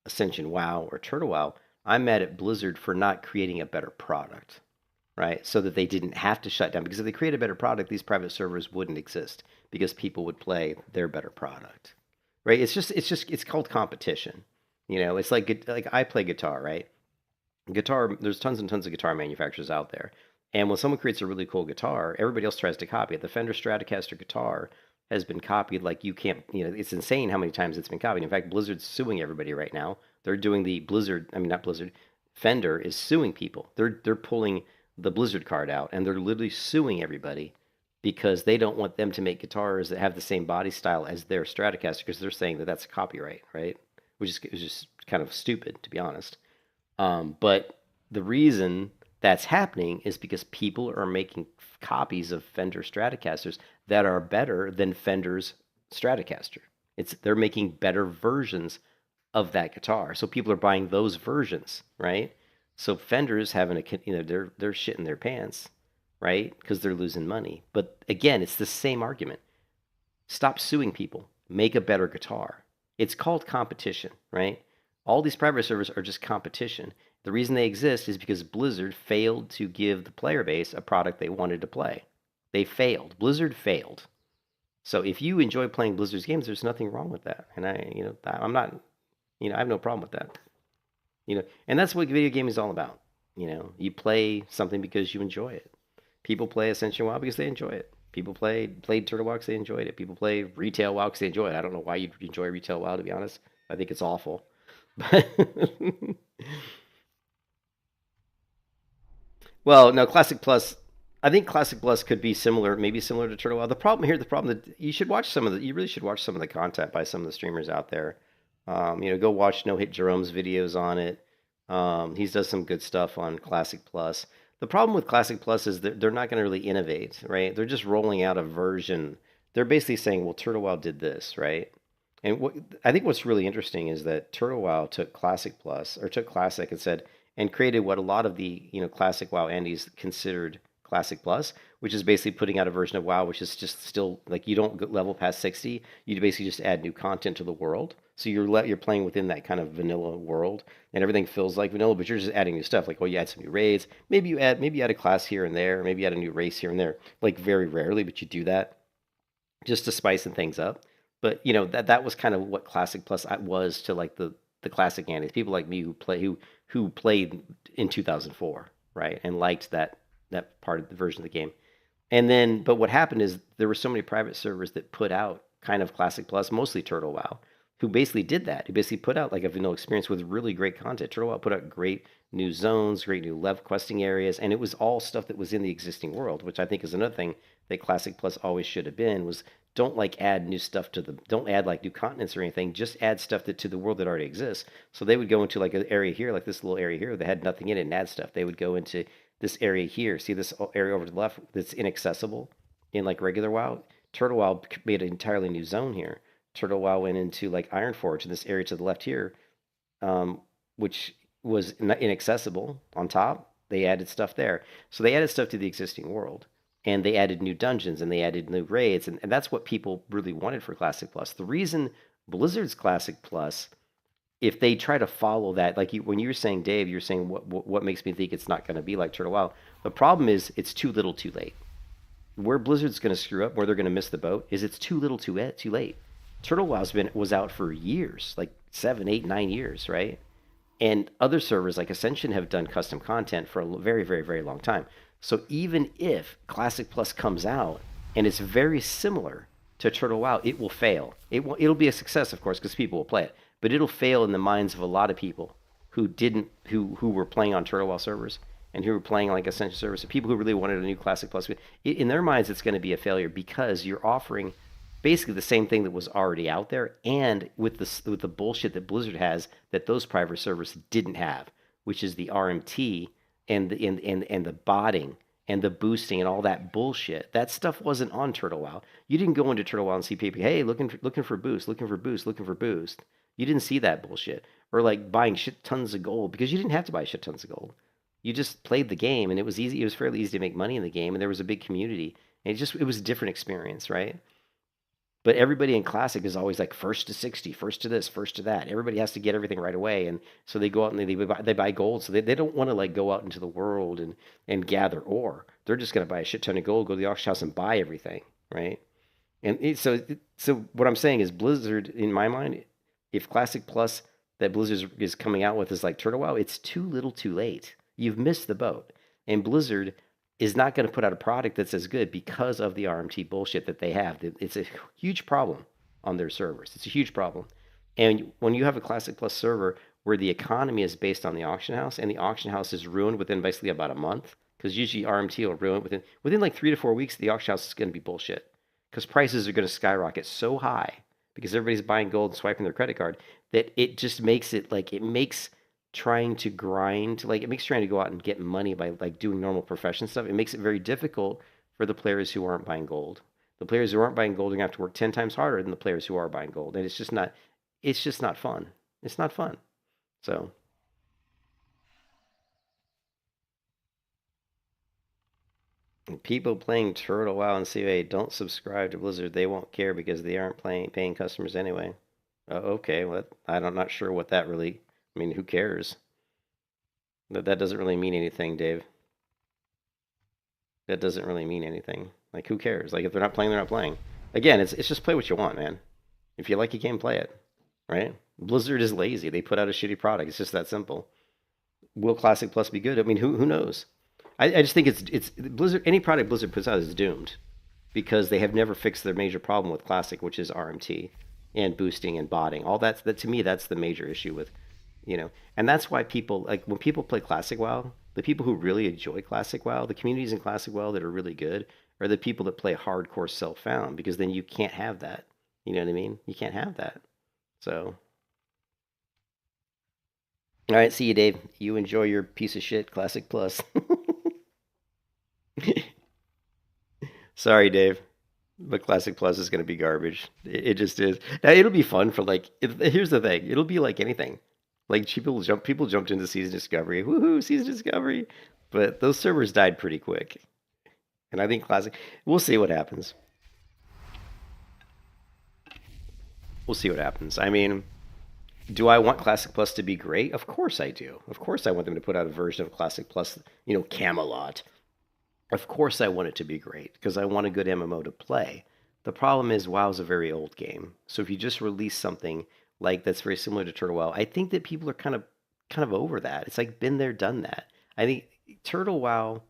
Ascension WoW or Turtle WoW. I'm mad at Blizzard for not creating a better product, right? So that they didn't have to shut down. Because if they created a better product, these private servers wouldn't exist because people would play their better product, right? It's called competition. It's like I play guitar, right? Guitar, there's tons and tons of guitar manufacturers out there. And when someone creates a really cool guitar, everybody else tries to copy it. The Fender Stratocaster guitar has been copied like you can't, it's insane how many times it's been copied. In fact, Blizzard's suing everybody right now. They're doing the Blizzard, I mean, not Blizzard, Fender is suing people. They're pulling the Blizzard card out and they're literally suing everybody because they don't want them to make guitars that have the same body style as their Stratocaster because they're saying that that's copyright, right? Which is just kind of stupid, to be honest. But the reason that's happening is because people are making copies of Fender Stratocasters that are better than Fender's Stratocaster. They're making better versions of that guitar, so people are buying those versions, right? So Fender's having they're shitting their pants, right? Because they're losing money. But again, it's the same argument. Stop suing people. Make a better guitar. It's called competition, right? All these private servers are just competition. The reason they exist is because Blizzard failed to give the player base a product they wanted to play. They failed. Blizzard failed. So if you enjoy playing Blizzard's games, there's nothing wrong with that. And I'm not, I have no problem with that. And that's what video gaming is all about. You play something because you enjoy it. People play Ascension WoW because they enjoy it. People played Turtle WoW because they enjoyed it. People play retail WoW because they enjoy it. I don't know why you enjoy retail WoW, to be honest. I think it's awful. But Well, no, Classic Plus. I think Classic Plus could be similar, maybe similar to Turtle Wow. The problem that you should watch some of the, you really should watch some of the content by some of the streamers out there. Go watch No Hit Jerome's videos on it. He does some good stuff on Classic Plus. The problem with Classic Plus is that they're not going to really innovate, right? They're just rolling out a version. They're basically saying, well, Turtle Wow did this, right? And what I think what's really interesting is that Turtle Wow took Classic Plus or took Classic and said and created what a lot of the Classic WoW Andes considered Classic Plus, which is basically putting out a version of WoW which is just still like you don't level past 60. You basically just add new content to the world. So you're playing within that kind of vanilla world, and everything feels like vanilla, but you're just adding new stuff. Like, well, you add some new raids, maybe you add a class here and there, maybe you add a new race here and there. Like very rarely, but you do that just to spicing things up. But that was kind of what Classic Plus was to like the classic Andes. People like me who played in 2004, right, and liked that part of the version of the game. And then, but what happened is there were so many private servers that put out kind of Classic Plus, mostly Turtle WoW, who basically did that. Who basically put out like a vanilla experience with really great content. Turtle WoW put out great new zones, great new level questing areas, and it was all stuff that was in the existing world, which I think is another thing that Classic Plus always should have been was don't like add new stuff to the don't add like new continents or anything, just add stuff to the world that already exists. So they would go into like an area here, like this little area here that had nothing in it and add stuff. They would go into this area here. See this area over to the left that's inaccessible in like regular WoW? Turtle WoW made an entirely new zone here. Turtle WoW went into like Ironforge in this area to the left here, which was inaccessible on top. They added stuff there. So they added stuff to the existing world. And they added new dungeons and they added new raids. And that's what people really wanted for Classic Plus. The reason Blizzard's Classic Plus, if they try to follow that, like when you were saying, Dave, you're saying what makes me think it's not going to be like Turtle WoW. The problem is it's too little too late. Where Blizzard's going to screw up, where they're going to miss the boat, is it's too little too late. Turtle WoW's was out for years, like 7, 8, 9 years, right? And other servers like Ascension have done custom content for a very, very, very long time. So even if Classic Plus comes out and it's very similar to Turtle WoW, it will fail. It'll be a success, of course, because people will play it, but it'll fail in the minds of a lot of people who were playing on Turtle WoW servers and who were playing like Ascension servers. So people who really wanted a new Classic Plus, in their minds, it's going to be a failure because you're offering basically the same thing that was already out there, and with the bullshit that Blizzard has that those private servers didn't have, which is the RMT and the botting and the boosting and all that bullshit. That stuff wasn't on Turtle WoW. You didn't go into Turtle WoW and see people, hey, looking for boost, looking for boost, looking for boost. You didn't see that bullshit. Or like buying shit tons of gold, because you didn't have to buy shit tons of gold. You just played the game, and it was easy. It was fairly easy to make money in the game, and there was a big community. And it was a different experience, right? But everybody in Classic is always like first to 60, first to this, first to that. Everybody has to get everything right away. And so they go out and they buy gold. So they don't want to like go out into the world and gather ore. They're just going to buy a shit ton of gold, go to the auction house and buy everything, right? So what I'm saying is Blizzard, in my mind, if Classic Plus that Blizzard is coming out with is like Turtle WoW, it's too little too late. You've missed the boat. And Blizzard is not going to put out a product that's as good because of the RMT bullshit that they have. It's a huge problem on their servers. It's a huge problem. And when you have a Classic Plus server where the economy is based on the auction house, and the auction house is ruined within basically about a month, because usually RMT will ruin within like 3 to 4 weeks, the auction house is going to be bullshit. Because prices are going to skyrocket so high because everybody's buying gold and swiping their credit card that it just makes it like it makes trying to grind, like it makes trying to go out and get money by like doing normal profession stuff, it makes it very difficult for the players who aren't buying gold. The players who aren't buying gold are going to have to work 10 times harder than the players who are buying gold. And it's just not fun. It's not fun. So people playing Turtle WoW and COA don't subscribe to Blizzard. They won't care because they aren't paying customers anyway. Okay, well, I'm not sure what that really. I mean, who cares? That doesn't really mean anything, Dave. That doesn't really mean anything. Like, who cares? Like, if they're not playing, they're not playing. Again, it's just play what you want, man. If you like a game, play it, right? Blizzard is lazy. They put out a shitty product. It's just that simple. Will Classic Plus be good? I mean, who knows? I just think it's Blizzard. Any product Blizzard puts out is doomed because they have never fixed their major problem with Classic, which is RMT and boosting and botting. All that to me, that's the major issue with, and that's why people like when people play Classic WoW, The people who really enjoy Classic WoW, the communities in Classic WoW that are really good, are the people that play hardcore self-found, because then you can't have that. You know what I mean? You can't have that. So, all right, see you, Dave. You enjoy your piece of shit Classic Plus. Sorry, Dave. But Classic Plus is going to be garbage. It just is. Now it'll be fun for like. Here's the thing. It'll be like anything. Like people jumped into Season Discovery. Woohoo, Season Discovery! But those servers died pretty quick. And I think Classic. We'll see what happens. We'll see what happens. I mean, do I want Classic Plus to be great? Of course I do. Of course I want them to put out a version of Classic Plus. Camelot. Of course I want it to be great because I want a good MMO to play. The problem is WoW's a very old game. So if you just release something like that's very similar to Turtle WoW, I think that people are kind of over that. It's like been there, done that. I think Turtle WoW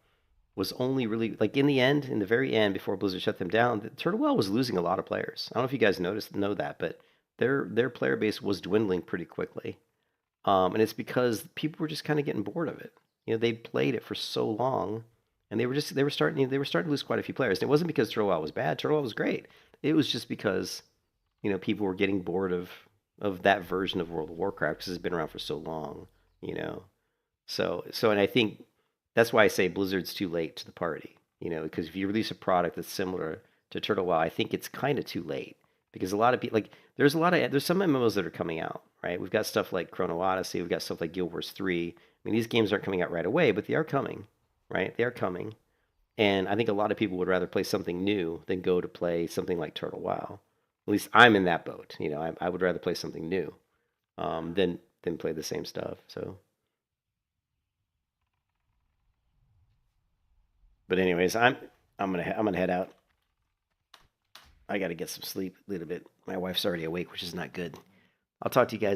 was only really like in the end, in the very end, before Blizzard shut them down, Turtle WoW was losing a lot of players. I don't know if you guys know that, but their player base was dwindling pretty quickly. And it's because people were just kind of getting bored of it. They'd played it for so long, and they were starting to lose quite a few players. And it wasn't because Turtle WoW was bad. Turtle WoW was great. It was just because people were getting bored of that version of World of Warcraft because it's been around for so long. You know, and I think that's why I say Blizzard's too late to the party. Because if you release a product that's similar to Turtle WoW, I think it's kind of too late because a lot of people like there's some MMOs that are coming out, right? We've got stuff like Chrono Odyssey, we've got stuff like Guild Wars 3. I mean, these games aren't coming out right away, but they are coming, right? They are coming. And I think a lot of people would rather play something new than go to play something like Turtle WoW. At least I'm in that boat. I would rather play something new than play the same stuff. So, but anyways, I'm gonna head out. I got to get some sleep a little bit. My wife's already awake, which is not good. I'll talk to you guys.